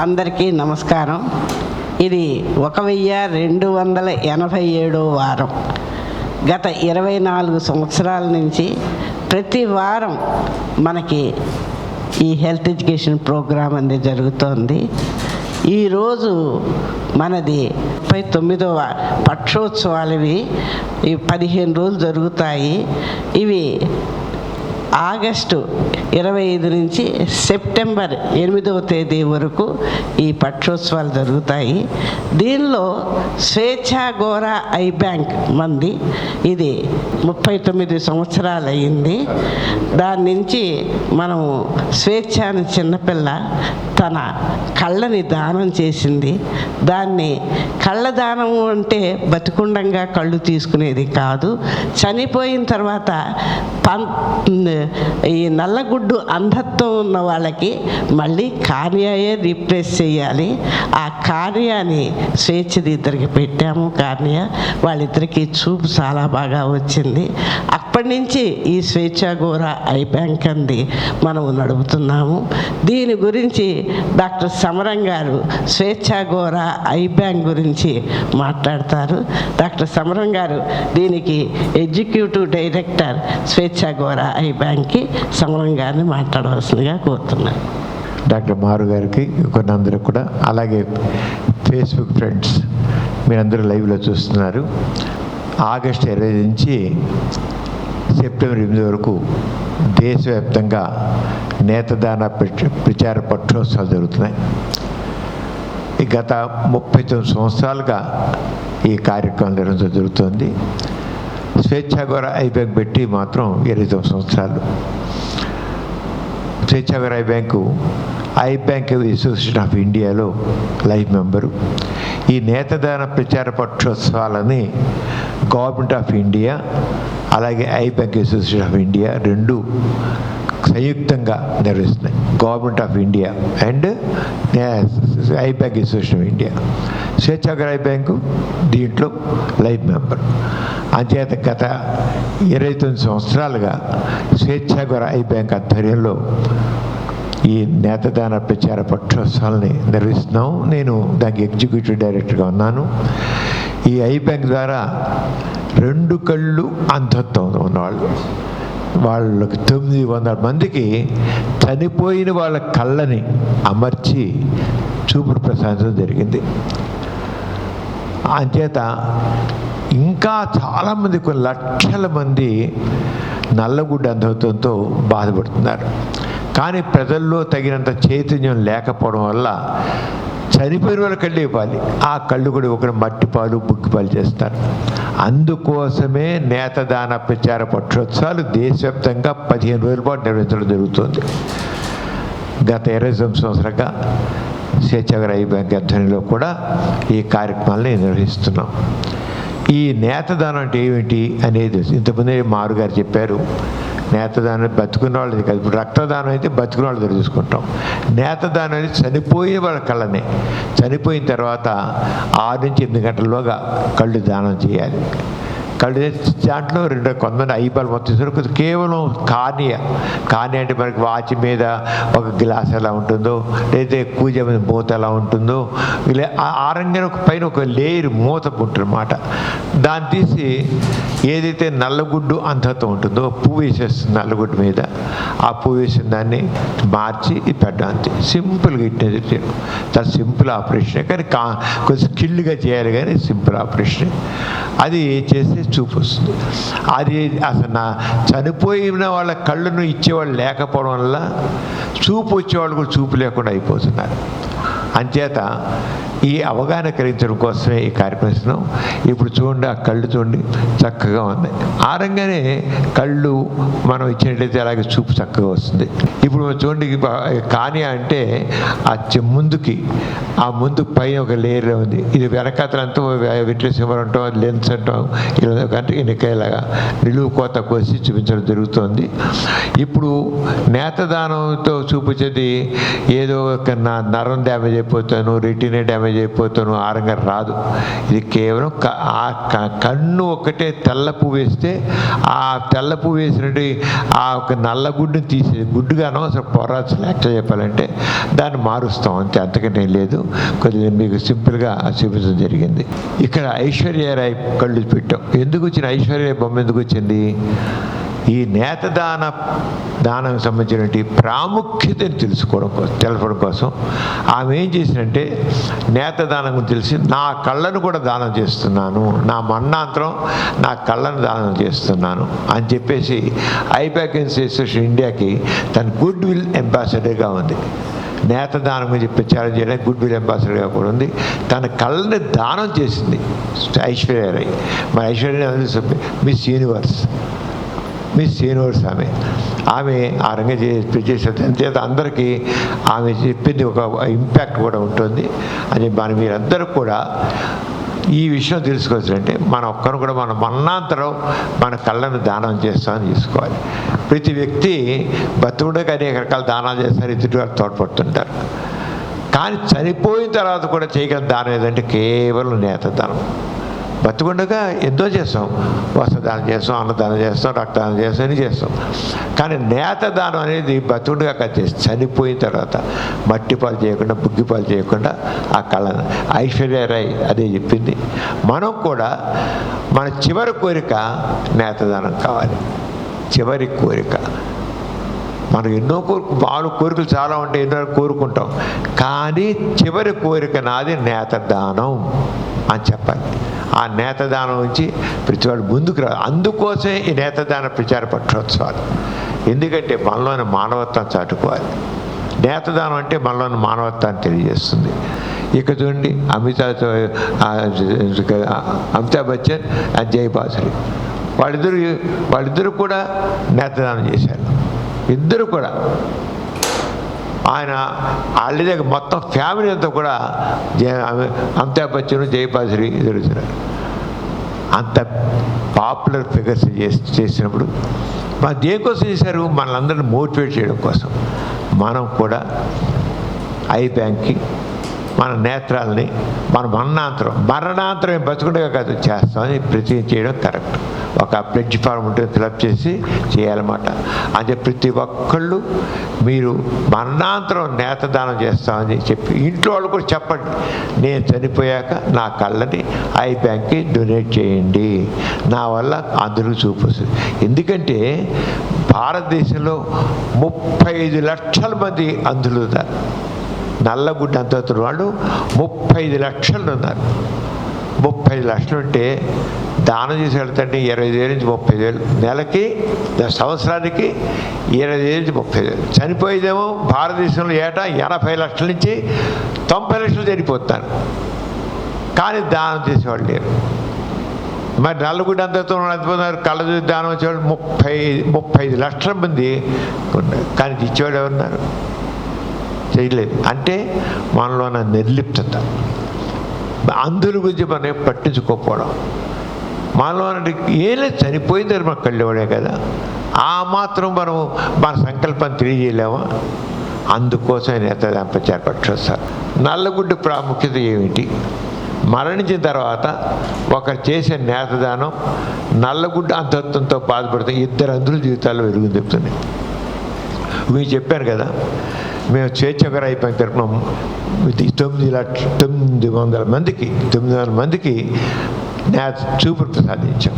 అందరికీ నమస్కారం. ఇది 1287వ వారం. గత 24 సంవత్సరాల నుంచి ప్రతి వారం మనకి ఈ హెల్త్ ఎడ్యుకేషన్ ప్రోగ్రాం అనేది జరుగుతోంది. ఈరోజు మనది 39వ పక్షోత్సవాలు. ఇవి 15 రోజులు జరుగుతాయి. ఇవి ఆగస్టు 25 నుంచి సెప్టెంబర్ 8వ తేదీ వరకు ఈ పక్షోత్సవాలు జరుగుతాయి. దీనిలో స్వేచ్ఛా గోరా ఐ బ్యాంక్ మంది ఇది 39 సంవత్సరాలు అయింది. దాని నుంచి మనము స్వేచ్ఛ అని చిన్నపిల్ల తన కళ్ళని దానం చేసింది. దాన్ని కళ్ళదానము అంటే బతికుండంగా కళ్ళు తీసుకునేది కాదు, చనిపోయిన తర్వాత ఈ నల్లగుడ్డు అంధత్వం ఉన్న వాళ్ళకి మళ్ళీ కార్నియాయే రీప్లేస్ చేయాలి. ఆ కార్నియాని స్వేచ్ఛది ఇద్దరికి పెట్టాము. కార్నియా వాళ్ళిద్దరికి చూపు చాలా బాగా వచ్చింది. అప్పటి నుంచి ఈ స్వేచ్ఛా గోరా ఐ బ్యాంక్ అంది మనము నడుపుతున్నాము. దీని గురించి డాక్టర్ సమరం గారు స్వేచ్ఛా గోరా ఐ బ్యాంక్ గురించి మాట్లాడతారు. డాక్టర్ సమరం గారు దీనికి ఎగ్జిక్యూటివ్ డైరెక్టర్ స్వేచ్ఛా గోరా ఐ బ్యాంక్కి సమరం గారిని మాట్లాడవలసిందిగా కోరుతున్నాను. డాక్టర్ మారు గారికి కొన్నందరూ కూడా, అలాగే ఫేస్బుక్ ఫ్రెండ్స్ మీరందరూ లైవ్లో చూస్తున్నారు. ఆగస్టు 20 నుంచి సెప్టెంబర్ 8 వరకు దేశవ్యాప్తంగా నేత్రదాన ప్రచార పక్షోత్సవాలు జరుగుతున్నాయి. గత 39 సంవత్సరాలుగా ఈ కార్యక్రమం నిర్వహించడం జరుగుతుంది. స్వేచ్ఛా గోరా ఐ బ్యాంక్ పెట్టి మాత్రం 29 సంవత్సరాలు. స్వేచ్ఛా Gora I bank I bank association of ఇండియాలో లైఫ్ మెంబరు. ఈ నేత్రదాన ప్రచార పక్షోత్సవాలని గవర్నమెంట్ ఆఫ్ ఇండియా అలాగే I bank association of India రెండు సంయుక్తంగా నిర్వహిస్తున్నాయి. Government of India and I bank association of India. స్వేచ్ఛా గోరా ఐ బ్యాంకు దీంట్లో లైఫ్ మెంబర్. అంచేత గత 29 సంవత్సరాలుగా స్వేచ్ఛా గోరా ఐ బ్యాంక్ ఆధ్వర్యంలో ఈ నేత్రదాన ప్రచార పక్షోత్సవాలని నిర్వహిస్తున్నాం. నేను దానికి ఎగ్జిక్యూటివ్ డైరెక్టర్గా ఉన్నాను. ఈ ఐ బ్యాంక్ ద్వారా 2 కళ్ళు అంధత్వం ఉన్నవాళ్ళు వాళ్ళకి 900 మందికి చనిపోయిన వాళ్ళ కళ్ళని అమర్చి చూపుడు ప్రసాదించడం జరిగింది. అంచేత ఇంకా చాలామంది, కొన్ని లక్షల మంది నల్లగుడ్డు అంధత్వంతో బాధపడుతున్నారు. కానీ ప్రజల్లో తగినంత చైతన్యం లేకపోవడం వల్ల చనిపోయిన వాళ్ళ కళ్ళు ఇవ్వాలి, ఆ కళ్ళు కూడా ఒకరు మట్టిపాలు బుగ్గిపాలు చేస్తారు. అందుకోసమే నేత్రదాన ప్రచార పక్షోత్సవాలు దేశవ్యాప్తంగా 15 రోజుల పాటు నిర్వహించడం జరుగుతుంది. గత 29 సంవత్సరాలుగా స్వేచ్ఛా గోరా ఐ బ్యాంక్ ఆధ్వర్యంలో కూడా ఈ కార్యక్రమాలని నిర్వహిస్తున్నాం. ఈ నేత్రదానం అంటే ఏమిటి అనేది ఇంతకుముందే మారు గారు చెప్పారు. నేత్రదానం బతుకున్న వాళ్ళది కాదు. ఇప్పుడు రక్తదానం అయితే బతుకున్న వాళ్ళు తెలుసుకుంటాం. నేత్రదానం అనేది చనిపోయే వాళ్ళ కళ్ళనే, చనిపోయిన తర్వాత 6 నుంచి 8 గంటల్లోగా కళ్ళు దానం చేయాలి. కళ్ళు దాంట్లో కొంతమంది ఐబాల్ మొత్తం తీసుకుని కేవలం కార్నియా అంటే మనకి వాచ్ మీద ఒక గ్లాస్ ఎలా ఉంటుందో, లేదా కూజ మీద మూత ఎలా ఉంటుందో, ఇలా ఆరంగా పైన ఒక లేయర్ మూత ఉంటుందన్నమాట. దాన్ని తీసి ఏదైతే నల్లగుడ్డు అంధత్వం ఉంటుందో పువ్వు వేసేస్తుంది నల్లగుడ్డు మీద, ఆ పువ్వు వేసిన దాన్ని మార్చి పెట్టడం. అంతే సింపుల్గా ఇట్టినది. చాలా సింపుల్ ఆపరేషన్, కానీ కొంచెం స్కిల్గా చేయాలి, కానీ సింపుల్ ఆపరేషన్. అది చేసి చూపు వస్తుంది. అది అసలు చనిపోయిన వాళ్ళ కళ్ళను ఇచ్చేవాళ్ళు లేకపోవడం వల్ల చూపు వచ్చేవాళ్ళు కూడా చూపు లేకుండా అయిపోతున్నారు. అంచేత ఈ అవగాహన కలిగించడం కోసమే ఈ కార్యక్రమం. ఇప్పుడు చూడండి, ఆ కళ్ళు చూడండి చక్కగా ఉన్నాయి. ఆ రంగానే కళ్ళు మనం ఇచ్చినట్లయితే అలాగే చూపు చక్కగా వస్తుంది. ఇప్పుడు చూడండి, కానీ అంటే ఆ ముందుకి, ఆ ముందు పైన ఒక లేయర్ ఉంది. ఇది వెనకాతలంతా విట్లెసిమర్ అంటాం, లెన్స్ అంటాం, ఇలా ఇలాగా నిలువు కోత కోసి చూపించడం జరుగుతుంది. ఇప్పుడు నేత్రదానంతో చూపించేది ఏదో నరం డ్యామేజ్ అయిపోతాను, రెటీనా డ్యామేజ్ డ్యామేజ్ అయిపోతాను ఆరంగా రాదు. ఇది కేవలం కన్ను ఒకటే తెల్ల పువ్వు వేస్తే ఆ తెల్ల పువ్వు వేసినట్టు ఆ ఒక నల్ల గుడ్డుని తీసి గుడ్డుగా అనవసరం పొరాల్సి యాక్చువల్ చెప్పాలంటే దాన్ని మారుస్తాం అంతే, అంతకంటే లేదు. కొద్దిగా మీకు సింపుల్గా చూపించడం జరిగింది. ఇక్కడ ఐశ్వర్యరాయ్ కళ్ళు పెట్టాం. ఎందుకు వచ్చిన ఐశ్వర్య బొమ్మ ఎందుకు వచ్చింది? ఈ దానం సంబంధించినటువంటి ప్రాముఖ్యతను తెలపడం కోసం ఆమె ఏం చేసినంటే నేతదానం గురించి తెలిసి నా కళ్ళను కూడా దానం చేస్తున్నాను, నా మరణాంతరం నా కళ్ళను దానం చేస్తున్నాను అని చెప్పేసి ఐపాక్ అసోసియేషన్ ఇండియాకి తన గుడ్ విల్ అంబాసిడర్గా ఉంది. నేతదానం గురించి ప్రచారం చేయడానికి గుడ్ విల్ అంబాసిడర్గా కూడా ఉంది. తన కళ్ళని దానం చేసింది ఐశ్వర్యరాయ్. మరి ఐశ్వర్య మిస్ యూనివర్స్ ఆమె ఆ రంగం చేసేది. అంతేత అందరికీ ఆమె చెప్పింది ఒక ఇంపాక్ట్ కూడా ఉంటుంది అని మీరందరూ కూడా ఈ విషయం తెలుసుకోవాలంటే మన ఒక్కరు కూడా మన మరణాంతరం మన కళ్ళను దానం చేస్తామని తీసుకోవాలి. ప్రతి వ్యక్తి బతుకుడికి అనేక రకాల దానాలు చేస్తారు, ఎదుటి వారు తోడ్పడుతుంటారు. కానీ చనిపోయిన తర్వాత కూడా చేయగల దానం ఏదంటే కేవలం నేతదానం. బతుకుండగా ఎంతో చేస్తాం, వస్త్రదానం చేస్తాం, అన్నదానం చేస్తాం, రక్తదానం చేస్తాం, అన్నీ చేస్తాం. కానీ నేతదానం అనేది బతుకుండగా కాదు, చనిపోయిన తర్వాత మట్టి పాలు చేయకుండా బుగ్గి పాలు చేయకుండా ఆ కళను ఐశ్వర్యరాయ్ అదే చెప్పింది. మనం కూడా మన చివరి కోరిక నేతదానం కావాలి. చివరి కోరిక మనకు ఎన్నో కోరికలు చాలా ఉంటాయి, ఎన్నో కోరుకుంటాం. కానీ చివరి కోరిక నాది నేతదానం అని చెప్పాలి. ఆ నేతదానం నుంచి ప్రతివాడు ముందుకు రాదు. అందుకోసమే ఈ నేతదాన ప్రచార పక్షోత్సవాలు. ఎందుకంటే మనలోని మానవత్వాన్ని చాటుకోవాలి. నేతదానం అంటే మనలోని మానవత్వాన్ని తెలియజేస్తుంది. ఇక చూడండి అమితాబ్ బచ్చన్ జై బాసురి వాళ్ళిద్దరు కూడా నేతదానం చేశారు. ఇద్దరు కూడా ఆయన వాళ్ళ దగ్గర మొత్తం ఫ్యామిలీ అంతా కూడా అమితాబ్ బచ్చన్ జై బాసురి జరుగుతున్నారు. అంత పాపులర్ ఫిగర్స్ చేసినప్పుడు మన దేనికోసం చేశారు? మనల్ని మోటివేట్ చేయడం కోసం. మనం కూడా ఐ బ్యాంక్కి మన నేత్రాలని మన మరణాంతరం బతుకుండగా కాదు చేస్తామని ప్రతిజ్ఞ చేయడం కరెక్ట్. ఒక ప్లెడ్జ్ ఫారం ఉంటుంది, ఫిలప్ చేసి చేయాలన్నమాట. అంటే ప్రతి ఒక్కళ్ళు మీరు మరణాంతరం నేతదానం చేస్తామని చెప్పి ఇంట్లో వాళ్ళు కూడా చెప్పండి, నేను చనిపోయాక నా కళ్ళని ఐ బ్యాంక్కి డొనేట్ చేయండి, నా వల్ల అందరికీ చూపిస్తుంది. ఎందుకంటే భారతదేశంలో 35 లక్షల మంది అంధులు ఉన్నారు. నల్లగుడ్డ అంతతున్న వాళ్ళు 35 లక్షలు ఉన్నారు. 35 లక్షలు ఉంటే దానం చేసి వెళ్తండి 25,000 నుంచి 30,000 నెలకి, సంవత్సరానికి 25,000 నుంచి 30,000. చనిపోయేదేమో భారతదేశంలో ఏటా 80 లక్షల నుంచి 90 లక్షలు చనిపోతున్నారు. కానీ దానం చేసేవాళ్ళు లేరు. మరి నల్లగుడ్డ అంతతో చనిపోతున్నారు, కళ్ళ చూసి దానం వచ్చేవాళ్ళు 35 లక్షల మంది ఉన్నారు. కానీ ఇచ్చేవాళ్ళు ఎవరున్నారు? చేయలేదు. అంటే మనలో ఉన్న నిర్లిప్తత, అంధుల గురించి మనం పట్టించుకోకపోవడం, మనలో ఏం లేదు, చనిపోయింది మనకు కళ్ళేవాడే కదా, ఆ మాత్రం మనం మన సంకల్పం తెలియజేయలేమా? అందుకోసం నేతదాన ప్రచార పక్షోత్సవాలు. నల్లగుడ్డ ప్రాముఖ్యత ఏమిటి? మరణించిన తర్వాత ఒకరు చేసే నేతదానం నల్లగుడ్డ అంతత్వంతో బాధపడుతున్న 2 అంధుల జీవితాల్లో వెలుగు చెప్తుంది. మీరు చెప్పాను కదా, మేము స్వేచ్ఛకర అయిపోయిన తరపున 900 మందికి చూపులు ప్రసాదించాం.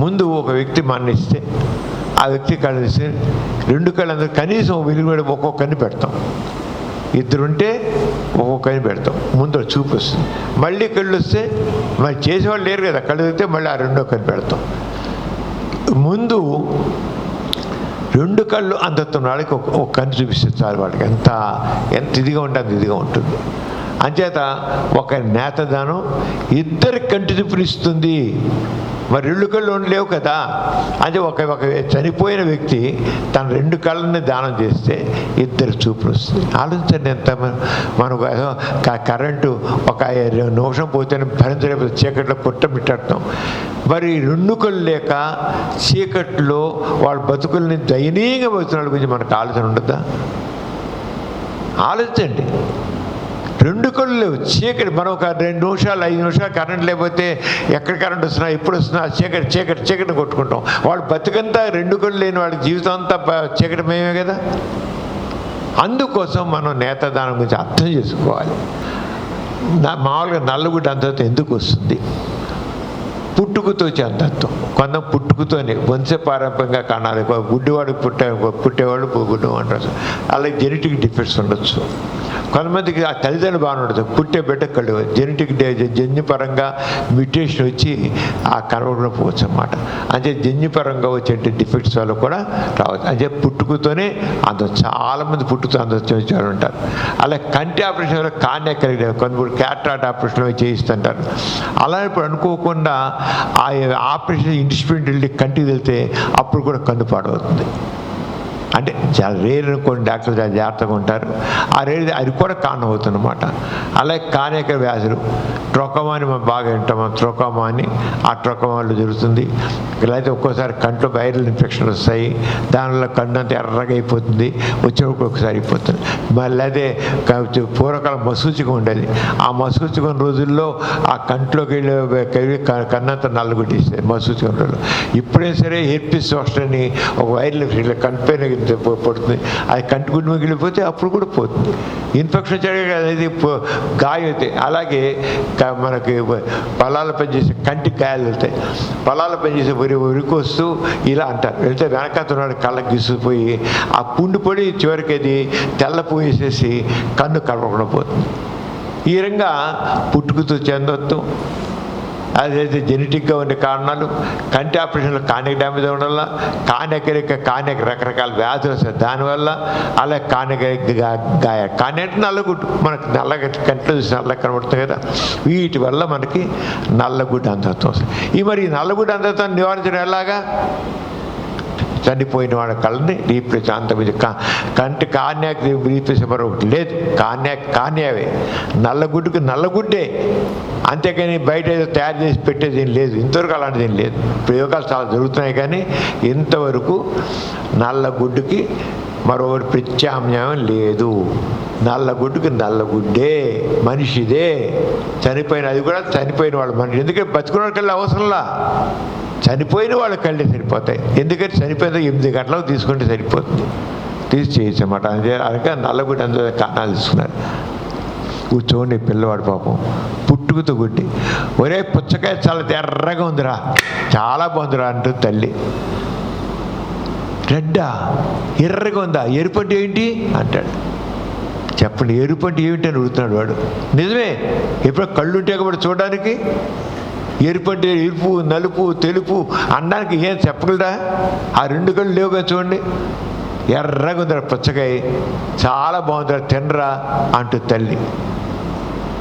ముందు ఒక వ్యక్తి మరణిస్తే ఆ వ్యక్తి కళ్ళు తీస్తే 2 కళ్ళందరూ కనీసం వెలుగు ఒక్కొక్క కన్ను పెడతాం. 2 ఉంటే ఒక్కొక్క కన్ను పెడతాం. ముందు చూపు వస్తుంది. మళ్ళీ కళ్ళు వస్తే మరి చేసేవాళ్ళు లేరు కదా, కళ్ళు తిరిగితే మళ్ళీ ఆ 2వ కన్ను పెడతాం. ముందు 2 కళ్ళు అందుతున్న వాళ్ళకి ఒక కన్ను చూపిస్తే చాలు. వాళ్ళకి ఎంత ఇదిగా ఉంటే అంత ఇదిగా ఉంటుంది. అంచేత ఒక నేతదానం 2 కంటి చూపునిస్తుంది. మరి 2 కళ్ళు లేవు కదా, అంటే ఒక చనిపోయిన వ్యక్తి తన 2 కళ్ళని దానం చేస్తే 2 చూపులు వస్తుంది. ఆలోచించండి, ఎంత మనకు కరెంటు ఒక నిమిషం పోతేనే భరించలేకపోతే చీకట్లో పుట్టమిట్టాడుతాం. మరి 2 కళ్ళు లేక చీకట్లో వాళ్ళ బతుకుల్ని దయనీయంగా బతుకున్న గురించి మనకు ఆలోచన ఉండదా? ఆలోచించండి. రెండు కళ్ళు లేవు, చీకటి. మనం ఒక 2 నిమిషాలు 5 నిమిషాలు కరెంట్ లేకపోతే ఎక్కడ కరెంట్ వస్తున్నా ఎప్పుడు వస్తున్నా చీకటి చీకటి చీకటిని కొట్టుకుంటాం. వాడు బతుకంతా 2 కళ్ళు లేని వాడి జీవితం అంతా చీకటిమయమే కదా. అందుకోసం మనం నేత్రదానం గురించి అర్థం చేసుకోవాలి. మామూలుగా నల్లగుడ్డ అంతత్వం ఎందుకు వస్తుంది? పుట్టుకతో వచ్చే అంధత్వం. కొంత పుట్టుకతోనే వంశపారంపర్యంగా కానాలి. గుడ్డివాడు పుట్టేవాడు గుడ్డు అంటారు. అలాగే జెనెటిక్ డిఫెక్ట్స్ ఉండొచ్చు. కొంతమందికి ఆ తల్లిదండ్రులు బాగానే ఉండదు, పుట్టే బిడ్డ కళ్ళు జెనెటిక్ జన్యుపరంగా మ్యూటేషన్ వచ్చి ఆ కనబడకుండా పోవచ్చు అన్నమాట. అంటే జన్యుపరంగా వచ్చే డిఫెక్ట్స్ వల్ల కూడా రావచ్చు. అంటే పుట్టుకతోనే అందం. చాలామంది పుట్టుకతో అందం వచ్చే వాళ్ళు ఉంటారు. అలా కంటి ఆపరేషన్ వల్ల కాన్యా కలిగిన కొంతమంది క్యాటరాక్ట్ ఆపరేషన్ చేయిస్తుంటారు. అలా ఇప్పుడు అనుకోకుండా ఆ ఆపరేషన్ ఇన్స్ట్రుమెంట్ కంటికి వెళ్తే అప్పుడు కూడా కన్ను పాడవుతుంది. అంటే చాలా రేర్ అనుకోండి, డాక్టర్లు చాలా జాగ్రత్తగా ఉంటారు. ఆ రేర్ అది కూడా కారణం అవుతుందన్నమాట. అలాగే కానేక వ్యాధులు, ట్రోకోమా అని మనం బాగా వింటాం. ట్రోకోమా అని ఆ ట్రోకోమాలో జరుగుతుంది. లేకపోతే ఒక్కోసారి కంట్లో వైరల్ ఇన్ఫెక్షన్ వస్తాయి, దానివల్ల కన్ను అంతా ఎర్రగా అయిపోతుంది, వచ్చేటప్పుడు ఒకసారి అయిపోతుంది. మళ్ళీ అదే పూర్వకాలం మసూచికం ఉండేది. ఆ మసూచికం రోజుల్లో ఆ కంట్లోకి వెళ్ళి కన్నంతా నల్లగొట్టేస్తుంది మసూచికం రోజుల్లో. ఇప్పుడైనా సరే హెర్పిస్ జోస్టర్ అని ఒక వైరల్ ఇన్ఫెక్షన్ కంటిపైన పడుతుంది. అది కంటి గుడ్డు మిగిలిపోతే అప్పుడు కూడా పోతుంది. ఇన్ఫెక్షన్ వచ్చాక అది గాయం అవుతాయి. అలాగే మనకి పొలాల పనిచేసే కంటికి గాయాలు వెళ్తాయి. పొలాల పనిచేసే ఉరికి వస్తూ ఇలా అంటారు. వెళ్తే వెనకాతన్నాడు కళ్ళకి గిసిపోయి ఆ పుండు పొడి చివరికి అది తెల్లపోయేసేసి కన్ను కలవకుండా పోతుంది. ఈ విధంగా పుట్టుకతో చెందొద్దు. అదైతే జెనెటిక్గా ఉండే కారణాలు. కంటి ఆపరేషన్లో కానిక డ్యామేజ్ అవ్వడం వల్ల, కానిక రకరకాల వ్యాధులు వస్తాయి దానివల్ల. అలా కానిక గాయ కాని అంటే నల్లగుడ్డు, మనకు నల్లగా కంట్లో చూసి నల్లగా కనబడుతుంది కదా. వీటి వల్ల మనకి నల్లగుడ్డు అంధత్వం వస్తుంది. ఈ నల్లగుడ్డు అంధత్వాన్ని నివారించడం ఎలాగా? చనిపోయిన వాళ్ళ కళ్ళని రీప్లేస్ అంతమంది కంటి కాన్యాకి రీప్లేస్ మరొకటి లేదు. కాన్యావే నల్లగుడ్డుకి నల్లగుడ్డే, అంతేకాని బయట ఏదో తయారు చేసి పెట్టేది ఏం లేదు. ఇంతవరకు అలాంటిది ఏం లేదు. ప్రయోగాలు చాలా జరుగుతున్నాయి కానీ ఇంతవరకు నల్లగుడ్డుకి మరొకటి ప్రత్యామ్నాయం లేదు. నల్లగుడ్డుకి నల్లగుడ్డే, మనిషిదే. చనిపోయిన అది కూడా చనిపోయిన వాళ్ళ మనిషి. ఎందుకంటే బతుకున్న కళ్ళి అవసరంలా, చనిపోయిన వాళ్ళ కళ్ళే సరిపోతాయి. ఎందుకంటే చనిపోయిన 8 గంటలకు తీసుకుంటే సరిపోతుంది, తీసి చేయొచ్చు అన్నమాట. అందుకే నల్లగుడ్డి అందులో కారణాలు తీసుకున్నారు. కూర్చోండి పిల్లవాడు పాపం పుట్టుకతో గుడ్డి. ఒరే పుచ్చకాయ చాలా ఎర్రగా ఉందిరా, చాలా బాగుందిరా అంటుంది తల్లి. రెడ్డా ఎర్రగా ఉందా? ఎరుపంటి ఏంటి అంటాడు. చెప్పండి ఎరుపంటి ఏమిటి అని అడుగుతున్నాడు వాడు. నిజమే, ఎప్పుడో కళ్ళు ఉంటే కాబట్టి చూడడానికి. ఎరుపంటే ఎరుపు నలుపు తెలుపు అనడానికి ఏం చెప్పగలరా? ఆ 2 కళ్ళు లేవుగా చూడండి. ఎర్రగా ఉందిరా పుచ్చకాయ, చాలా బాగుందిరా తినరా అంటూ తల్లి.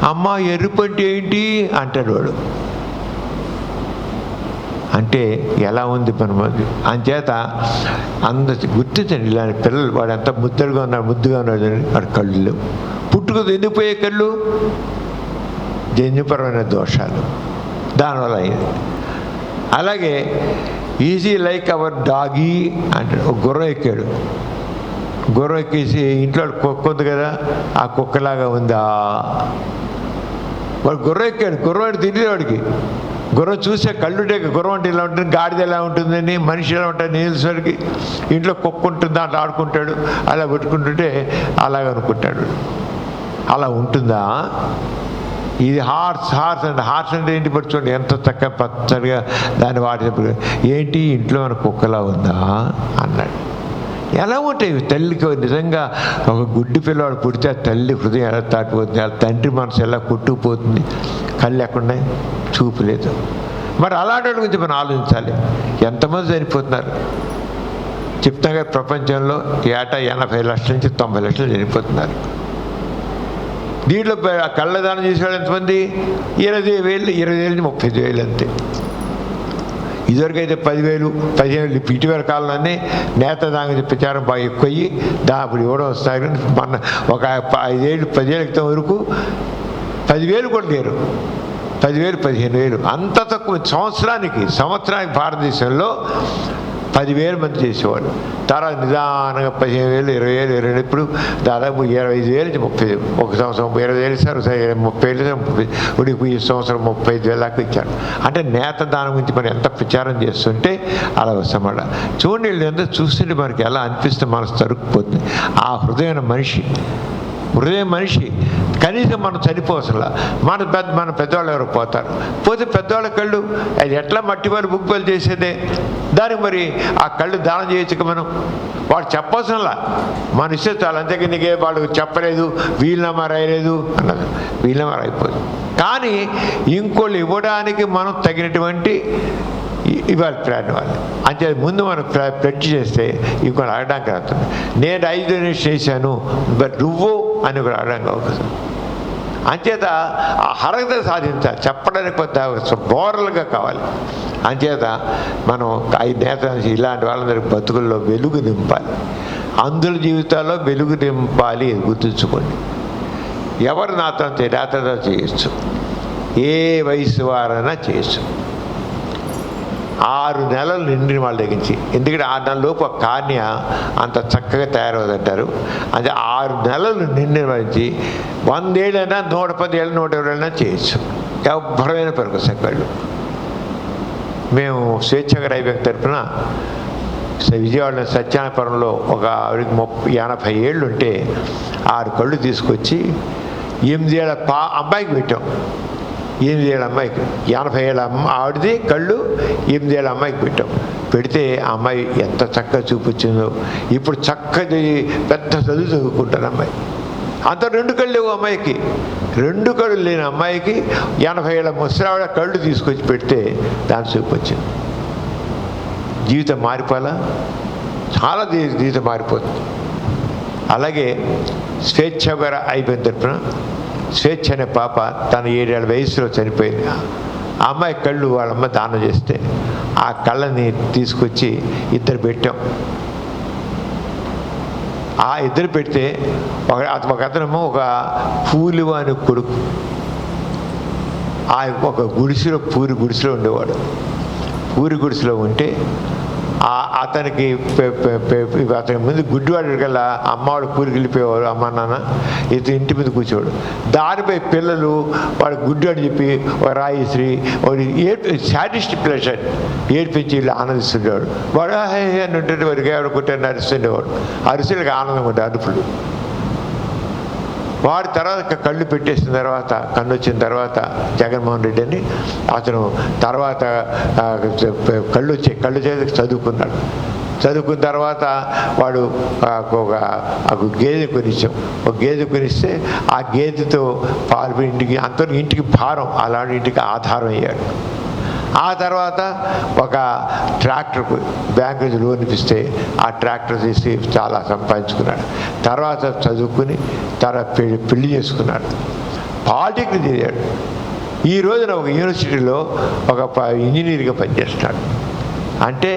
అమ్మ ఎరుపంటే ఏంటి అంటాడు వాడు. అంటే ఎలా ఉంది మనం? అంచేత గుర్తించండి ఇలాంటి పిల్లలు. వాడు ఎంత ముద్దగా ఉన్నాడు వాడు కళ్ళు లేవు. పుట్టుకతో ఎందుకు పోయే కళ్ళు? జన్యుపరమైన దోషాలు దానివల్ల అయింది. అలాగే ఈజీ లైక్ అవర్ డాగీ అంటాడు. ఒక గుర్రం ఎక్కాడు, గుర్రం ఎక్కేసి ఇంట్లో కుక్క ఉంది కదా, ఆ కుక్కలాగా ఉందా? వాడు గుర్రం ఎక్కాడు, గుర్రం తెలియదు వాడికి. గుర్రం చూసే కళ్ళుంటే గుర్రం అంటే ఇలా ఉంటుంది, గాడిద ఎలా ఉంటుందని, మనిషి ఎలా ఉంటుంది నీళ్ళసరికి. ఇంట్లో కుక్క ఉంటుంది, దాంట్లో ఆడుకుంటాడు, అలా పెట్టుకుంటుంటే అలాగ అనుకుంటాడు. అలా ఉంటుందా? ఇది హార్స్ అంటే హార్స్ అంటే ఏంటి? పట్టుకోండి ఎంత చక్కగా పచ్చడిగా దాన్ని వాడేటప్పుడు ఏంటి ఇంట్లో మన కుక్కలా ఉందా అన్నాడు. ఎలా ఉంటాయి తల్లికి? నిజంగా ఒక గుడ్డి పిల్లవాడు పుడితే ఆ తల్లి హృదయం ఎలా తాటిపోతుంది, ఆ తండ్రి మనసు ఎలా కొట్టుకుపోతుంది. కళ్ళు ఎక్కడున్నాయి? చూపు లేదు. మరి అలాంటి వాడి గురించి మనం ఆలోచించాలి. ఎంతమంది చనిపోతున్నారు చెప్తాగా ప్రపంచంలో? ఏటా 80 లక్షల నుంచి 90 లక్షలు చనిపోతున్నారు. దీంట్లో కళ్ళదానం చేసేవాళ్ళు ఎంతమంది? 20,000 నుంచి 35,000 అంతే. ఇదివరకైతే 10,000 15,000 ఇటీవల కాలంలోనే నేత్రదానం ప్రచారం బాగా ఎక్కువ అయ్యి అప్పుడు ఇవ్వడం వస్తారు. మన ఒక 5 ఏళ్ళు 10 ఏళ్ళ క్రితం వరకు 10,000 కూడా లేరు. 10,000 15,000 అంత తక్కువ. సంవత్సరానికి భారతదేశంలో 10,000 మంది చేసేవాళ్ళు. తర్వాత నిదానంగా 15,000, 20,000, 22,000, ఇప్పుడు దాదాపు 25,000 నుంచి 30,000. ఒక సంవత్సరం 20,000 ఇస్తారు, 30,000, 30,000, ఇప్పుడు ఈ సంవత్సరం 35,000 దాకా ఇచ్చారు. అంటే నేత్రదానం గురించి మనం ఎంత ప్రచారం చేస్తుంటే అలా వస్తామట. చూడండి, వీళ్ళు ఎంత చూస్తుంటే మనకి ఎలా అనిపిస్తే మనసు తరుక్కుపోతుంది. ఆ హృదయం మనిషి కనీసం మనం చనిపోవసలా. మన పెద్దవాళ్ళు ఎవరు పోతారు, పోతే పెద్దవాళ్ళ కళ్ళు అది ఎట్లా మట్టి వాళ్ళు బుక్కులు చేసేదే, దానికి మరి ఆ కళ్ళు దానం చేయొచ్చుక మనం. వాడు చెప్పవసరంలా, మన ఇస్తే చాలు. అంతేగా నీకే వాళ్ళు చెప్పలేదు, వీలునామా రాయలేదు అన్నది, వీలునామా రాయిపోదు. కానీ ఇంకోళ్ళు ఇవ్వడానికి మనం తగినటువంటి ఇవాళ ప్లాన్ వాళ్ళు అంతే. ముందు మనం ప్లెడ్జ్ చేస్తే ఇంకొని అడగడానికి అవుతుంది. నేను 5 డొనేషన్ చేశాను, బట్ నువ్వు అని కూడా అడగడానికి అవుతుంది. అంచేత ఆ అర్హత సాధించాలి. చెప్పడానికి కొంత బోరలుగా కావాలి. అంచేత మనం 5 నేతలు ఇలాంటి వాళ్ళందరికీ బతుకుల్లో వెలుగు నింపాలి. అందుల జీవితాల్లో వెలుగు నింపాలి. గుర్తుంచుకోండి. ఎవరు నాతో చేయొచ్చు, ఏ వయసు వారైనా చేయొచ్చు. 6 నెలలు నిండిన వాళ్ళ దగ్గర నుంచి, ఎందుకంటే 6 నెలల లోపు కార్నియ అంత చక్కగా తయారవుతుంటారు. అంటే 6 నెలలు నిండిన వాళ్ళ నుంచి 100 ఏళ్ళైనా, 110 ఏళ్ళు, 120 ఏళ్ళైనా చేయొచ్చు. ఎవ్వరైన పెరుగుతాయి కళ్ళు. మేము స్వేచ్ఛగా రైబ్యాంక్ తరఫున విజయవాడలో సత్యానపురంలో ఒక ఆవిడకి 80 ఏళ్ళు ఉంటే 6 కళ్ళు తీసుకొచ్చి 8 ఏళ్ళ అమ్మాయికి పెట్టాం. 8 ఏళ్ళ అమ్మాయికి, 80 ఏళ్ళ ఆవిడది కళ్ళు 8 ఏళ్ళ అమ్మాయికి పెట్టాం. పెడితే ఆ అమ్మాయి ఎంత చక్కగా చూపించిందో. ఇప్పుడు చక్కది పెద్ద చదువుకుంటారు అమ్మాయి. అంత 2 కళ్ళు లేవు అమ్మాయికి. 2 కళ్ళు లేని అమ్మాయికి 80 ఏళ్ళ ముసలావిడ కళ్ళు తీసుకొచ్చి పెడితే దాని చూపొచ్చింది. జీవితం మారిపోలా, చాలా జీవితం మారిపోతుంది. అలాగే స్వేచ్ఛగా అయిపోయిన తరపున స్వేచ్ఛ అనే పాప తన 7 ఏళ్ళ వయసులో చనిపోయింది. ఆ అమ్మాయి కళ్ళు వాళ్ళమ్మ దానం చేస్తే ఆ కళ్ళని తీసుకొచ్చి 2 పెట్టాం. ఆ 2 పెడితే ఒక అతనేమో ఒక పూలివాని కొడుకు, ఆ ఒక గుడిసెలో పూరి గుడిసెలో ఉండేవాడు. పూరి గుడిసెలో ఉంటే అతనికి అతని ముందు గుడ్డివాడు కల్లా అమ్మవాడు పూరికి వెళ్ళిపోయేవారు. అమ్మ నాన్న ఇతను ఇంటి మీద కూర్చోవాడు. దానిపై పిల్లలు వాడు గుడ్డి అని చెప్పి ఒక రాయిశ్రీ వాడు సాటిస్ట్ ప్లెజర్ ఏడ్పించి వీళ్ళు ఆనందిస్తుండేవాడు. వాడు అని ఉంటుంటే వాడికి ఎవరు కొట్టారని అరుస్తుండేవాడు. అరిసెలకు ఆనందం ఉండే అరుపులు. వాడి తర్వాత కళ్ళు పెట్టేసిన తర్వాత, కన్ను వచ్చిన తర్వాత జగన్మోహన్ రెడ్డి అని అతను తర్వాత కళ్ళు చేసి చదువుకున్నాడు. చదువుకున్న తర్వాత వాడు ఒక గేదె కొనిచ్చాం. ఒక గేదె కొనిస్తే ఆ గేదెతో పాలు ఇంటికి భారం, అలాంటి ఇంటికి ఆధారం అయ్యాడు. ఆ తర్వాత ఒక ట్రాక్టర్ బ్యాంకు నుంచి లోన్ ఇప్పిస్తే ఆ ట్రాక్టర్ తీసి చాలా సంపాదించుకున్నాడు. తర్వాత చదువుకుని పెళ్లి చేసుకున్నాడు. పాలిటెక్నిక్ చదివాడు. ఈ రోజున ఒక యూనివర్సిటీలో ఒక ఇంజనీర్గా పనిచేస్తున్నాడు. అంటే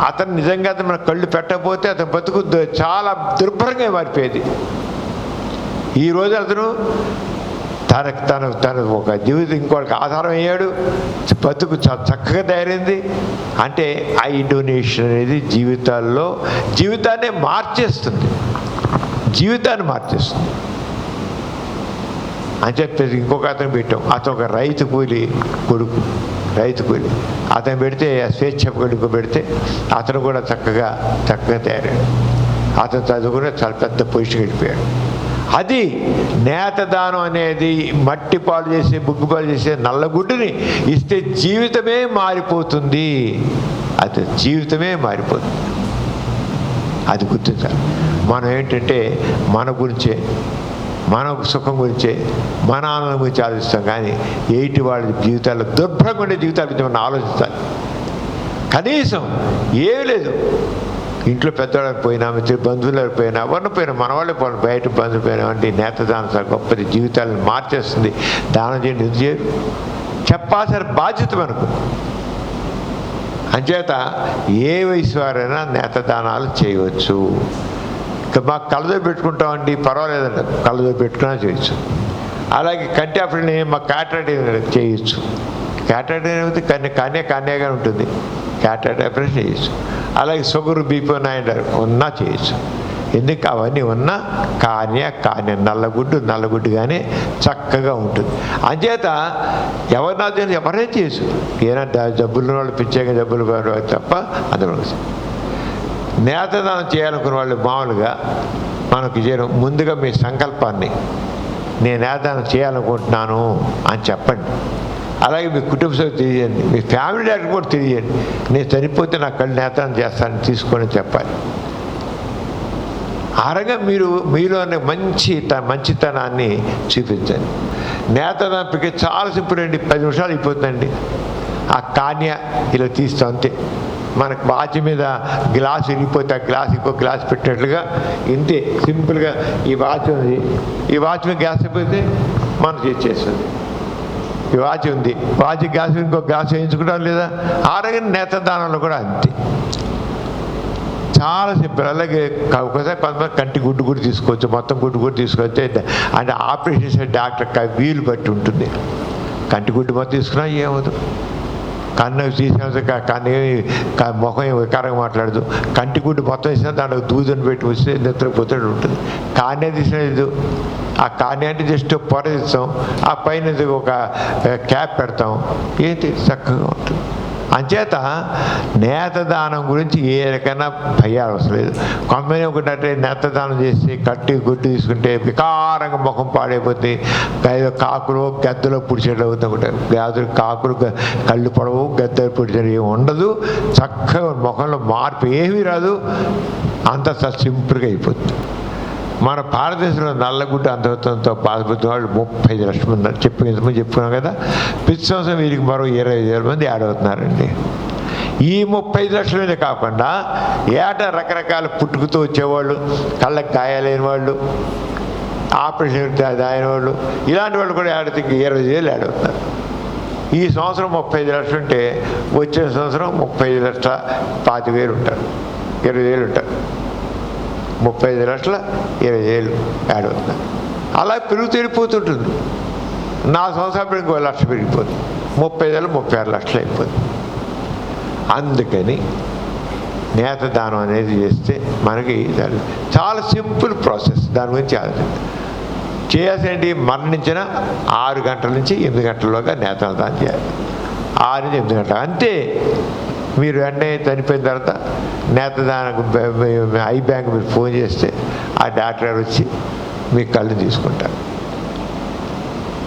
అతను నిజంగా మన కళ్ళు పెట్టకపోతే అతను బతుకు చాలా దుర్భరంగా మారిపోయేది. ఈ రోజు అతను తన ఒక జీవితం ఇంకోటికి ఆధారం అయ్యాడు. బతుకు చక్కగా తయారైంది. అంటే ఐ డొనేషన్ అనేది జీవితాన్ని మార్చేస్తుంది. అని చెప్పేసి ఇంకొక అతను పెట్టాం. అతను ఒక రైతు కూలి కొడుకు, అతను పెడితే స్వేచ్ఛ కొడుకు పెడితే అతను కూడా చక్కగా తయారాడు. అతను చదువుకుని చాలా పెద్ద పొజిషన్ వెళ్ళిపోయాడు. అది నేతదానం అనేది. మట్టి పాలు చేసే, బుగ్గు పాలు చేసే నల్లగుడ్డుని ఇస్తే జీవితమే మారిపోతుంది. అది గుర్తించాలి. మనం ఏంటంటే మన గురించే, మన సుఖం గురించే, మన ఆనందం గురించి ఆలోచిస్తాం. కానీ ఎయిటి వాళ్ళ జీవితాల్లో దుర్భరంగా ఉండే జీవితాల గురించి మనం ఆలోచించాలి. కనీసం ఏమీ లేదు. ఇంట్లో పెద్దవాళ్ళకి పోయినా, మిత్రులు బంధువులకు పోయినా, ఎవరిని పోయినా, మన వాళ్ళే పోయినా, బయట బంధువులు పోయినా అంటే నేతదానం చాలా గొప్పది. జీవితాలను మార్చేస్తుంది. దానం చేయండి, ఎందుకు చేయరు? చెప్పాల్సిన బాధ్యత మనకు. అంచేత ఏ వయసు వారైనా నేతదానాలు చేయవచ్చు. మాకు కళ్ళజోడు పెట్టుకుంటామండి, పర్వాలేదండి, కళ్ళజోడు పెట్టుకున్నా చేయొచ్చు. అలాగే కంటి ఆపరేషన్ మాకు క్యాటరాక్ట్ చేయొచ్చు. క్యాటరాక్ట్ అనేది కన్యగా ఉంటుంది. క్యాటరాక్ట్ ఆపరేషన్ చేయొచ్చు. అలాగే షుగర్ బీపీ ఉన్నా చేయొచ్చు. ఎందుకు అవన్నీ ఉన్నా కార్నియా నల్లగుడ్డుగానే చక్కగా ఉంటుంది. అంచేత ఎవరైనా చేసు ఏదైనా జబ్బులు వాళ్ళు ప్రత్యేక జబ్బులు తప్ప అందులో నేత్రదానం చేయాలనుకున్న వాళ్ళు మామూలుగా మనకు చేయడం ముందుగా మీ సంకల్పాన్ని నేను నేత్రదానం చేయాలనుకుంటున్నాను అని చెప్పండి. అలాగే మీ కుటుంబ సభ్యులు తెలియజేయండి, మీ ఫ్యామిలీ డాక్టర్ కూడా తెలియజేయండి. నేను చనిపోతే నా కళ్ళు నేత్రదానం చేస్తానని తీసుకొని చెప్పాలి. ఆ రకంగా మీలోనే మంచితనాన్ని చూపించండి. నేత్రదానం ప్రక్రియ చాలా సింపుల్ అండి, 10 నిమిషాలు అయిపోతుందండి. ఆ కార్నియా ఇలా తీస్తాం అంతే. మనకు వాచ్ మీద గ్లాస్ విరిగిపోతే ఆ గ్లాస్ ఇంకో గ్లాస్ పెట్టినట్లుగా ఇంతే సింపుల్గా ఈ వాచ్ ఉంది, ఈ వాచ్ మీద గ్లాస్ అయిపోతే మనం చేసేస్తుంది. ఈ వాచ్ ఉంది, వాచ్ గ్లాస్ ఇంకో గ్లాస్ వేయించుకుంటాం లేదా? ఆ రకంగా నేత్రదానంలో కూడా అంతే, చాలా సింపుల్. అలాగే ఒకసారి కొంతమంది కంటి గుడ్డు కూడా తీసుకోవచ్చు, మొత్తం గుడ్డు కూడా తీసుకోవచ్చు. అంటే ఆపరేషన్ చేసే డాక్టర్ వీలు బట్టి ఉంటుంది. కంటి గుడ్డు మొత్తం తీసుకున్నా ఏమవుదు, కన్ను తీసిన ముఖం వికారంగా మాట్లాడదు. కంటి గుడ్డు మొత్తం ఇచ్చినా దాంట్లో దూదని పెట్టి వస్తే నిద్రపోతాడు ఉంటుంది. కార్నియా తీసినది, ఆ కార్నియా అంటే జస్ట్ పొర ఇస్తాం, ఆ పైన ఒక క్యాప్ పెడతాం, ఏంటి చక్కగా ఉంటుంది. అంచేత నేత్రదానం గురించి ఏ రకమైన భయాలు అవసరం లేదు. కొంతమంది ఒకటంటే నేత్రదానం చేసి కట్టి గుడ్డు తీసుకుంటే వికారంగా ముఖం పాడైపోతుంది, కాకులు గద్దలో పుడిచేట్లు అవుతుంది. ఒకటి వ్యాధులు కాకులు కళ్ళు పొడవు గద్దలు పుడిచేది ఏమి ఉండదు, చక్కగా ముఖంలో మార్పు ఏమీ రాదు, అంత సింపుల్గా అయిపోతుంది. మన భారతదేశంలో నల్లగుడ్డ అంధత్వంతో బాధపడుతున్న వాళ్ళు 35 లక్షల మంది ఉన్నారు. చెప్పుకున్నాం కదా. ప్రతి సంవత్సరం వీరికి మరో 25,000 మంది యాడ్ అవుతున్నారండి. ఈ 35 లక్షల మీద కాకుండా ఏటా రకరకాల పుట్టుకుతూ వచ్చేవాళ్ళు, కళ్ళకి గాయాలైన వాళ్ళు, ఆపరేషన్ అయిన వాళ్ళు, ఇలాంటి వాళ్ళు కూడా యాడ్ 20,000 యాడ్ అవుతున్నారు. ఈ సంవత్సరం 35 లక్షలు ఉంటే వచ్చే సంవత్సరం 35,25,000 ఉంటారు, 20,000 ఉంటారు. 35 లక్షల 20,000 యాడ్ అవుతున్నారు. అలా పెరిగిపోతుంటుంది. 4 సంవత్సరాలు ఇంకో 1 లక్ష పెరిగిపోతుంది, 36 లక్షలు అయిపోతుంది. అందుకని నేత్రదానం అనేది చేస్తే మనకి చాలా సింపుల్ ప్రాసెస్. దాని గురించి చేయాల్సింది మరణించిన 6 గంటల నుంచి 8 గంటల్లోగా నేత్రదానం చేయాలి. 6 నుంచి 8 గంటలు అంతే. మీరు వెంటనే చనిపోయిన తర్వాత నేత్రదానం ఐ బ్యాంక్ మీరు ఫోన్ చేస్తే ఆ డాక్టర్ గారు వచ్చి మీ కళ్ళు తీసుకుంటారు.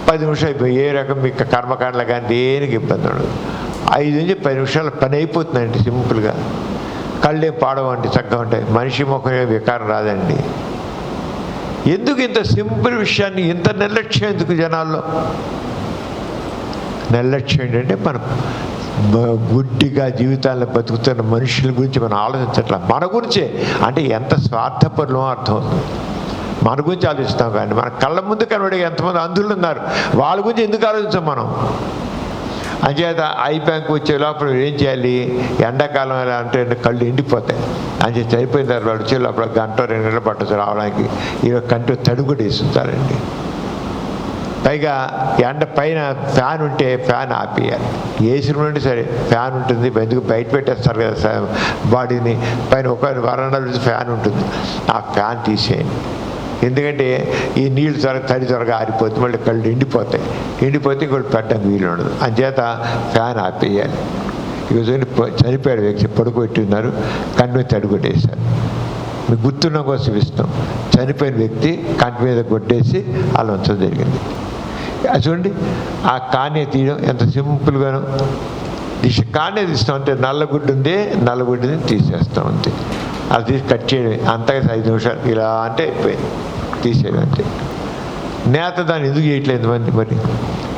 10 నిమిషాలు అయిపోయి ఏ రకం మీకు కర్మకాండలు కానీ దేనికి ఇబ్బంది ఉండదు. 5 నుంచి 10 నిమిషాలు పని అయిపోతుందండి సింపుల్గా. కళ్ళేం పాడవండి, చక్కగా ఉంటాయి, మనిషి ముఖం వికారం రాదండి. ఎందుకు ఇంత సింపుల్ విషయాన్ని ఇంత నిర్లక్ష్యం ఎందుకు జనాల్లో? నిర్లక్ష్యం ఏంటంటే మనం గుడ్డిగా జీవితాలను బతుకుతున్న మనుషుల గురించి మనం ఆలోచించట్లా. మన గురించే అంటే ఎంత స్వార్థపరులో అర్థమవుతుంది. మన గురించి ఆలోచిస్తాం కానీ మన కళ్ళ ముందు కనబడే ఎంతమంది అంధులు ఉన్నారు, వాళ్ళ గురించి ఎందుకు ఆలోచించాం మనం? అంచేత ఐ బ్యాంక్ వచ్చే లోపల ఏం చేయాలి? ఎండాకాలం ఎలా అంటే కళ్ళు ఎండిపోతాయి. అంచే చనిపోయిన తర్వాత వచ్చే లోపల 1 గంట 2 గంటలు పట్టచ్చు రావడానికి. ఈరోజు కంటి తడుగుడు వేస్తుంటారండి. పైగా ఎండ పైన ఫ్యాన్ ఉంటే ఫ్యాన్ ఆపేయాలి. ఏసీ నుండి సరే ఫ్యాన్ ఉంటుంది, ఎందుకు బయట పెట్టేస్తారు కదా బాడీని. పైన ఒక వరండా నుంచి ఫ్యాన్ ఉంటుంది, ఆ ఫ్యాన్ తీసేయండి. ఎందుకంటే ఈ నీళ్ళు త్వరగా ఆరిపోతుంది, మళ్ళీ కళ్ళు ఎండిపోతే ఇంకోటి పెట్టడానికి వీలు ఉండదు. అంచేత ఫ్యాన్ ఆపేయాలి. ఈరోజు చనిపోయాడు వ్యక్తి పడుకోబెట్టి ఉన్నారు, కంటి మీద తడిగొట్టేశారు. మీకు గుర్తున్న కోసం ఇస్తాం. చనిపోయిన వ్యక్తి కంటి మీద కొట్టేసి అలా ఉంచడం జరిగింది. అది చూడండి, ఆ కార్నియా తీయడం ఎంత సింపుల్గాను. కార్నియా తీస్తాం అంటే నల్లగుడ్డు ఉంది, నల్లగుడ్డుని తీసేస్తాం అంతే. అది తీసి కట్ చేయడం అంతగా 5 నిమిషాలు ఇలా అంటే అయిపోయింది, తీసేయడం అంతే. నేత్రదానం ఎందుకు చేయట్లేదు మరి?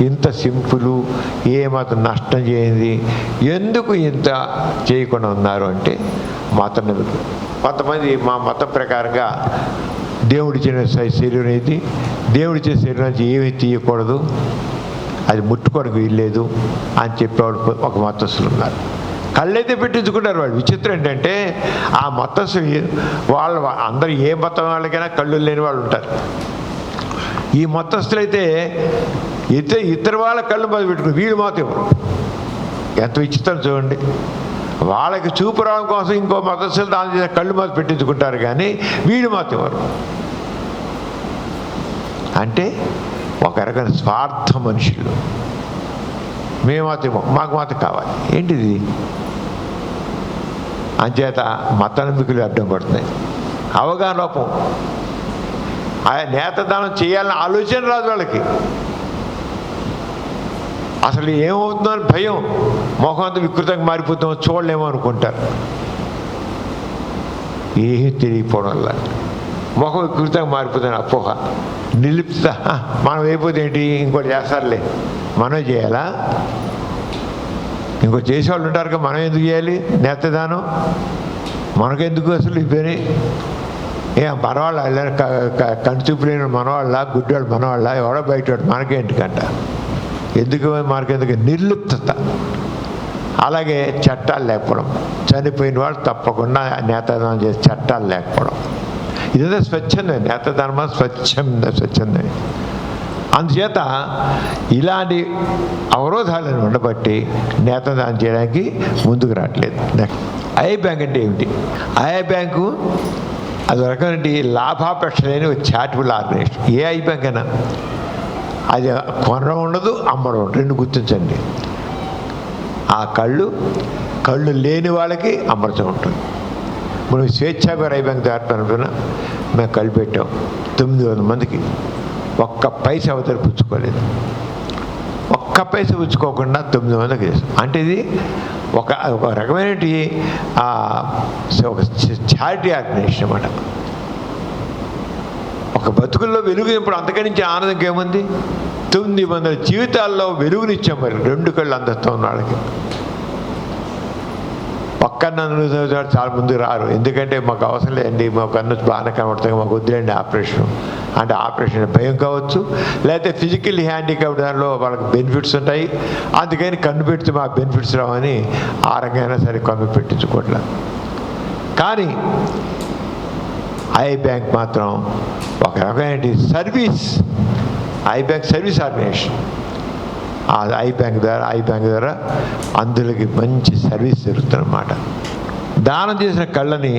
ఇంత సింపుల్, ఏమాత్రం నష్టం చేయండి, ఎందుకు ఇంత చేయకుండా ఉన్నారు అంటే మతం నిమిత్తం. కొంతమంది మా మతం ప్రకారంగా దేవుడిచ్చిన శరీరం ఇది, దేవుడిచ్చిన శరీరం నుంచి ఏమీ తీయకూడదు, అది ముట్టుకోవడానికి వీల్లేదు అని చెప్పేవాడు ఒక మతస్థులు ఉన్నారు. కళ్ళైతే పెట్టించుకుంటారు వాళ్ళు. విచిత్రం ఏంటంటే ఆ మతస్థులు వాళ్ళు అందరూ ఏ మతం వాళ్ళకైనా కళ్ళు లేని వాళ్ళు ఉంటారు. ఈ మతస్థులైతే ఇతర వాళ్ళ కళ్ళు మొదలు పెట్టుకుని వీళ్ళు మాత్రం ఇవ్వరు. ఎంత విచిత్రం చూడండి. వాళ్ళకి చూపు రావడం కోసం ఇంకో మతస్థులు దాని చేసిన కళ్ళు మాత్రం పెట్టించుకుంటారు, కానీ వీడు మాత్రం ఇవ్వరు. అంటే ఒక రకమైన స్వార్థ మనుషులు. మేము మాత్రం మాకు మాత్రం కావాలి. ఏంటిది? అంచేత మత నమ్మికలు అడ్డం పడుతున్నాయి. అవగాహన లోపం. ఆయా నేతదానం చేయాలని ఆలోచన రాదు వాళ్ళకి. అసలు ఏమవుతుందో అని భయం. మొహం అంతా వికృతంగా మారిపోతామో చూడలేమో అనుకుంటారు. ఏమీ తెలియకపోవడం వల్ల మొహం వికృతంగా మారిపోతాను అపోహ, నిలిపిత. మనం అయిపోతే ఏంటి, ఇంకోటి చేస్తారులే, మనమే చేయాలా? ఇంకోటి చేసేవాళ్ళు ఉంటారు కదా, మనం ఎందుకు చేయాలి నేతదానం? మనకెందుకు అసలు ఇవన్నీ? మనవాళ్ళ కంటి చూపు లేని మనవాళ్ళ, గుడ్డివాళ్ళు మనవాళ్ళ, ఎవడో బయటవాడు, మనకేంటికంట? ఎందుకు మనకెందుకు? నిర్లిప్తత. అలాగే చట్టాలు లేకపోవడం, చనిపోయిన వాళ్ళు తప్పకుండా నేతదానం చేసే చట్టాలు లేకపోవడం, ఇదంతా స్వచ్ఛందం. నేతదానం స్వచ్ఛందం. అందుచేత ఇలాంటి అవరోధాలను ఉండబట్టి నేతదానం చేయడానికి ముందుకు రావట్లేదు. ఐ బ్యాంక్ అంటే ఏమిటి? ఐ బ్యాంకు అది రకమైన లాభాపేక్ష లేని ఒక charitable organisation. A I bank అయినా అది కొనడం ఉండదు, అమ్మడం ఉండదు, రెండు గుర్తించండి. ఆ కళ్ళు లేని వాళ్ళకి అమర్చం ఉంటుంది. మనం స్వేచ్ఛాగారు ఐ బ్యాంక్ దాటుతున్నా మేము కళ్ళు పెట్టాం 900 మందికి, ఒక్క పైసా అవతల పుచ్చుకోలేదు. ఒక్క పైసా పుచ్చుకోకుండా 9 మందికి చేస్తాం. అంటే ఇది ఒక రకమైన ఒక చారిటీ ఆర్గనైజేషన్ అన్నమాట. ఒక బతుకుల్లో వెలుగు ఇప్పుడు అంతకనించి ఆనందం ఏముంది? 900 జీవితాల్లో వెలుగునిచ్చాం. మరి 2 కళ్ళు అందరితో ఉన్న వాళ్ళకి. పక్కన చాలా ముందుకు రారు, ఎందుకంటే మాకు అవసరం లేదండి, మా కన్ను బాగానే కనబడుతుంది, మాకు వద్దులేండి ఆపరేషన్ అంటే. ఆపరేషన్ భయం కావచ్చు, లేకపోతే ఫిజికల్ హ్యాండిక్యాప్ దానిలో వాళ్ళకి బెనిఫిట్స్ ఉంటాయి, అందుకని కన్ను పెడితే మాకు బెనిఫిట్స్ రావని ఆ రంగైనా సరే కన్ను పెట్టించుకోవట్లేదు. కానీ ఐ బ్యాంక్ మాత్రం ఒక రకమైన service. I bank service organisation. ఆ ఐ బ్యాంక్ ద్వారా అందులోకి మంచి సర్వీస్ జరుగుతుందన్నమాట. దానం చేసిన కళ్ళని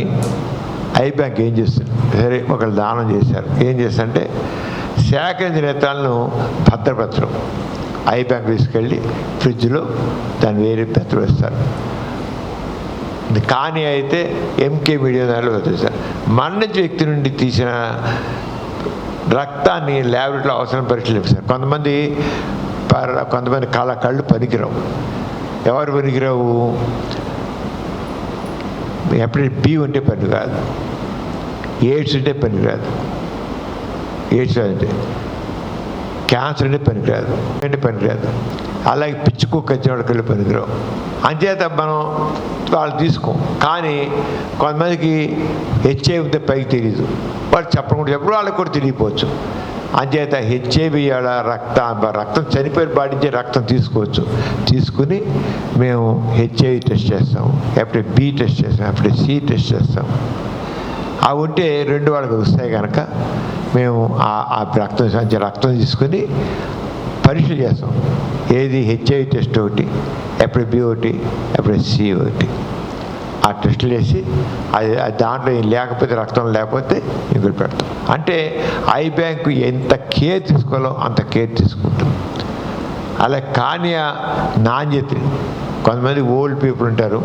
ఐ బ్యాంక్ ఏం చేస్తుంది? సరే ఒకళ్ళు దానం చేశారు, ఏం చేస్తారంటే సేకరించిన నేత్రాలను భద్రపరచడం. ఐ బ్యాంక్ తీసుకెళ్ళి ఫ్రిడ్జ్లో దాన్ని వేరే భద్రపరుస్తారు. కానీ అయితే ఎంకే మీడియా దానిలో వచ్చేసారు. మరణించిన వ్యక్తి నుండి తీసిన రక్తాన్ని ల్యాబొరేటరీలో అవసరం పరీక్షలు ఇస్తారు. కొంతమంది కళ్ళు పనికిరావు. ఎవరు పనికిరావు? హెపటైటిస్ బి ఉంటే పని కాదు, ఎయిడ్స్ ఉంటే పని కాదు, ఎయిడ్స్ అంటే క్యాన్సర్ అంటే పనికిరాదు, అంటే పనికిరాదు. అలాగే పిచ్చి కుక్క వచ్చిన వాళ్ళ కళ్ళు పనికిరావు. అంచేత మనం వాళ్ళు తీసుకోం. కానీ కొంతమందికి హెచ్ఐవి ఉంటే పైకి తెలియదు, వాళ్ళు చెప్పకుండా వాళ్ళకి కూడా తెలియకపోవచ్చు. అంచేత హెచ్ఐవి రక్తం చనిపోయిన బాడీ నుంచి రక్తం తీసుకోవచ్చు. తీసుకుని మేము హెచ్ఐవి టెస్ట్ చేస్తాం, హెపటైటిస్ బి టెస్ట్ చేస్తాం, హెపటైటిస్ సి టెస్ట్ చేస్తాం. అవి ఉంటే 2 వాళ్ళకి వస్తాయి కనుక మేము ఆ రక్తం తీసుకుని పరీక్ష చేస్తాం. ఏది? హెచ్ఐవి టెస్ట్ ఒకటి, హెపటైటిస్ బి ఒకటి, హెపటైటిస్ సి ఒకటి. ఆ టెస్టులు వేసి అది దాంట్లో లేకపోతే, రక్తం లేకపోతే ఇంకొకటి పెడతాం. అంటే ఐ బ్యాంకు ఎంత కేర్ తీసుకోవాలో అంత కేర్ తీసుకుంటుంది. అలా కార్నియా నాణ్యతని, కొంతమంది ఓల్డ్ పీపుల్ ఉంటారు,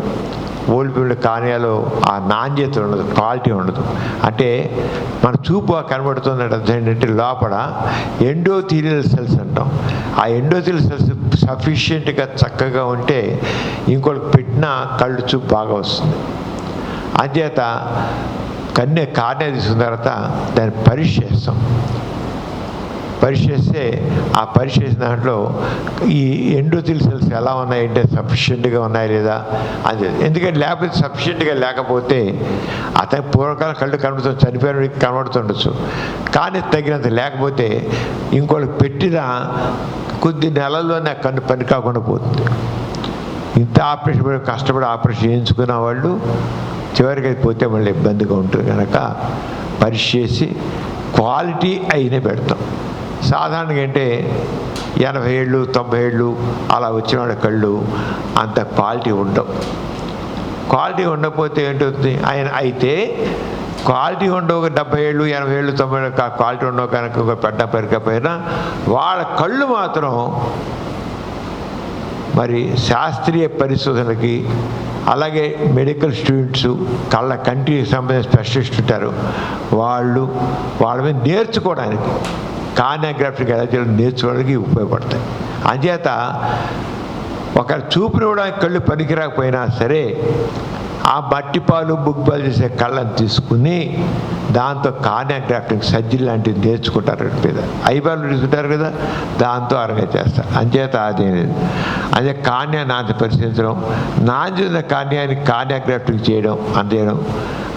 ఓల్డ్ పీపుల్ కార్నియాలో ఆ నాణ్యత ఉండదు, క్వాలిటీ ఉండదు. అంటే మన చూపు కనబడుతుంది ఏంటంటే లోపల ఎండోథీలియల్ సెల్స్ అంటాం. ఆ ఎండోథీలియల్ సెల్స్ సఫిషియెంట్గా చక్కగా ఉంటే ఇంకోటికి పెట్టిన కళ్ళు చూపు బాగా వస్తుంది. అంచేత కార్నియా తీసుకున్న తర్వాత దాన్ని పరీక్ష చేస్తాం. పరీక్ష చేస్తే ఆ పరీక్ష చేసిన దాంట్లో ఈ ఎండోథీలియల్ సెల్స్ ఎలా ఉన్నాయంటే సఫిషియెంట్గా ఉన్నాయా లేదా అని. ఎందుకంటే లేకపోతే సఫిషియెంట్గా లేకపోతే అతని పూర్వకాలం కళ్ళు కనబడుతుంది, చనిపోయిన కనబడుతుండొచ్చు, కానీ తగినంత లేకపోతే ఇంకోళ్ళకి పెట్టిన కొద్ది నెలల్లోనే ఆ కన్ను పని కాకుండా పోతుంది. ఇంత ఆపరేషన్ కష్టపడి ఆపరేషన్ చేయించుకున్న వాళ్ళు చివరికి పోతే మళ్ళీ ఇబ్బందిగా ఉంటుంది కనుక పరీక్ష చేసి క్వాలిటీ అయినా పెడతాం. సాధారణంగా అంటే 80 ఏళ్ళు 90 ఏళ్ళు అలా వచ్చిన వాళ్ళ కళ్ళు అంత క్వాలిటీ ఉండవు. క్వాలిటీ ఉండకపోతే ఏంటవుతుంది? ఆయన అయితే క్వాలిటీ ఉండవు, 70 ఏళ్ళు 80 ఏళ్ళు 90 ఏళ్ళు క్వాలిటీ ఉండవు కనుక పెట్ట పెరగకపోయినా వాళ్ళ కళ్ళు మాత్రం మరి శాస్త్రీయ పరిశోధనలకి, అలాగే మెడికల్ స్టూడెంట్స్ కంటికి సంబంధించిన స్పెషలిస్ట్ ఉంటారు, వాళ్ళ మీద నేర్చుకోవడానికి కార్నియోగ్రాఫిక్ ఎలా చేయాలో నేర్చుకోవడానికి ఉపయోగపడతాయి. అంచేత ఒక చూపునివ్వడానికి కళ్ళు పనికిరాకపోయినా సరే ఆ మట్టిపాలు బుగ్బాలు చేసే కళ్ళని తీసుకుని దాంతో కార్నియోగ్రాఫిక్ సర్జరీ లాంటివి నేర్చుకుంటారు. మీద ఐబాల్ తీసుకుంటారు కదా, దాంతో అరగా చేస్తారు. అంచేత అదే కార్నియా నాణ్యత పరిశీలించడం, నాణ్యత కార్నియాన్ని కార్నియోగ్రాఫిక్ చేయడం అందేయడం,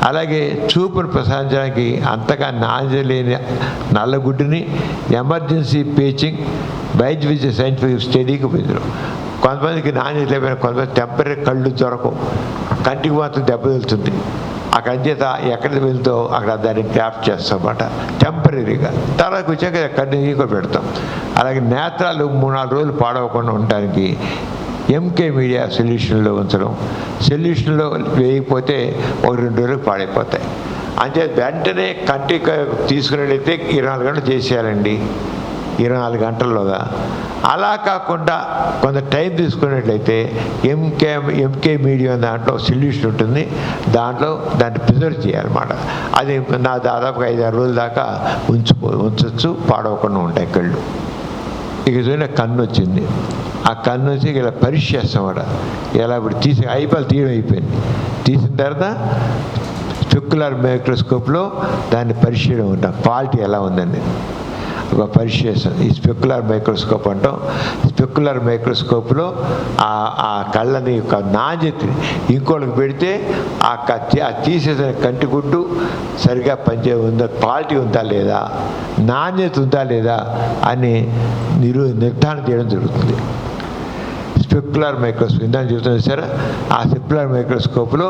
అలాగే చూపును ప్రసాదించడానికి అంతగా నాణ్యత లేని నల్లగుడ్డుని ఎమర్జెన్సీ పేచింగ్ వైద్య విద్య సైంటిఫిక్ స్టడీకి ఉపయోగించడం. కొంతమందికి నాణ్యత లేకపోయినా కొంతమంది టెంపరీ కళ్ళు దొరకవు, కంటికి మాత్రం దెబ్బ వెళ్తుంది. అక్కడ అంచేత ఎక్కడ వెళ్తో అక్కడ దాన్ని గ్రాఫ్ట్ చేస్తాం అన్నమాట టెంపరీగా. తర్వాత వచ్చాక కన్ను కూడా పెడతాం. అలాగే నేత్రాలు 3-4 రోజులు పాడవకుండా ఉండడానికి ఎంకే మీడియా సొల్యూషన్లో ఉంచడం. సొల్యూషన్లో వేయకపోతే 1-2 రోజులకు పాడైపోతాయి. అంతే వెంటనే కంటికి తీసుకున్నట్లయితే 24 గంటలు చేసేయాలండి, 24 గంటల్లోగా. అలా కాకుండా కొంత టైం తీసుకున్నట్లయితే ఎంకే మీడియం దాంట్లో సొల్యూషన్ ఉంటుంది, దాన్ని ప్రిజర్వ్ చేయాలన్నమాట. అది నా దాదాపుగా 5-6 రోజుల దాకా ఉంచవచ్చు, పాడవకుండా ఉంటాయి కళ్ళు. ఇక చూడండి కన్ను వచ్చింది. ఆ కన్ను వచ్చి ఇలా పరీక్ష చేస్తామన్నమాట. ఇలా ఇప్పుడు ఐపాల్ తీయడం అయిపోయింది. తీసిన తర్వాత స్పెక్యులర్ మైక్రోస్కోప్లో దాన్ని పరిశీలన ఉంటాం, క్వాలిటీ ఎలా ఉందండి ఒక పరీక్ష చేస్తాం. ఈ స్పెక్యులర్ మైక్రోస్కోప్ అంటాం. స్పెక్యులర్ మైక్రోస్కోప్లో ఆ కళ్ళని ఒక నాణ్యతని ఇంకోళ్ళకి పెడితే ఆ తీసేసిన కంటిగుడ్డు సరిగా ఉందా, క్వాలిటీ ఉందా లేదా, నాణ్యత ఉందా లేదా అని నిర్ధారణ చేయడం జరుగుతుంది. స్పెక్యులర్ మైక్రోస్కోప్ ఇందాక చెప్తుంది సార్. ఆ స్పెక్యులర్ మైక్రోస్కోప్లో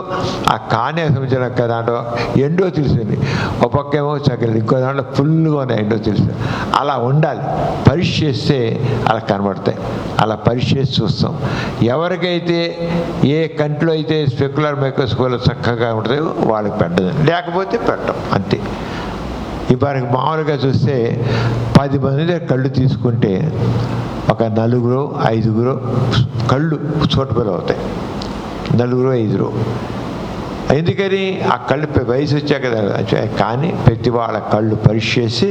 ఆ కార్నియా సంబంధించిన దాంట్లో ఎండో తెలిసింది, ఒక పక్క ఏమో చక్కలేదు, ఇంకో దాంట్లో ఫుల్గా ఉన్నాయి ఎండో తెలిసింది. అలా ఉండాలి. పరీక్ష చేస్తే అలా కనబడతాయి. అలా పరీక్ష చేసి చూస్తాం. ఎవరికైతే ఏ కంటిలో అయితే స్పెక్యులర్ మైక్రోస్కోప్లో చక్కగా ఉంటుందో వాళ్ళకి పెట్టదు, లేకపోతే పెట్టం అంతే. ఇప్పుడు మామూలుగా చూస్తే 10 మంది దగ్గర కళ్ళు తీసుకుంటే ఒక 4-5 కళ్ళు సూటబుల్ అవుతాయి, 4-5. ఎందుకని ఆ కళ్ళు వయసు వచ్చాక కదా. కానీ ప్రతి వాళ్ళ కళ్ళు పరీక్ష చేసి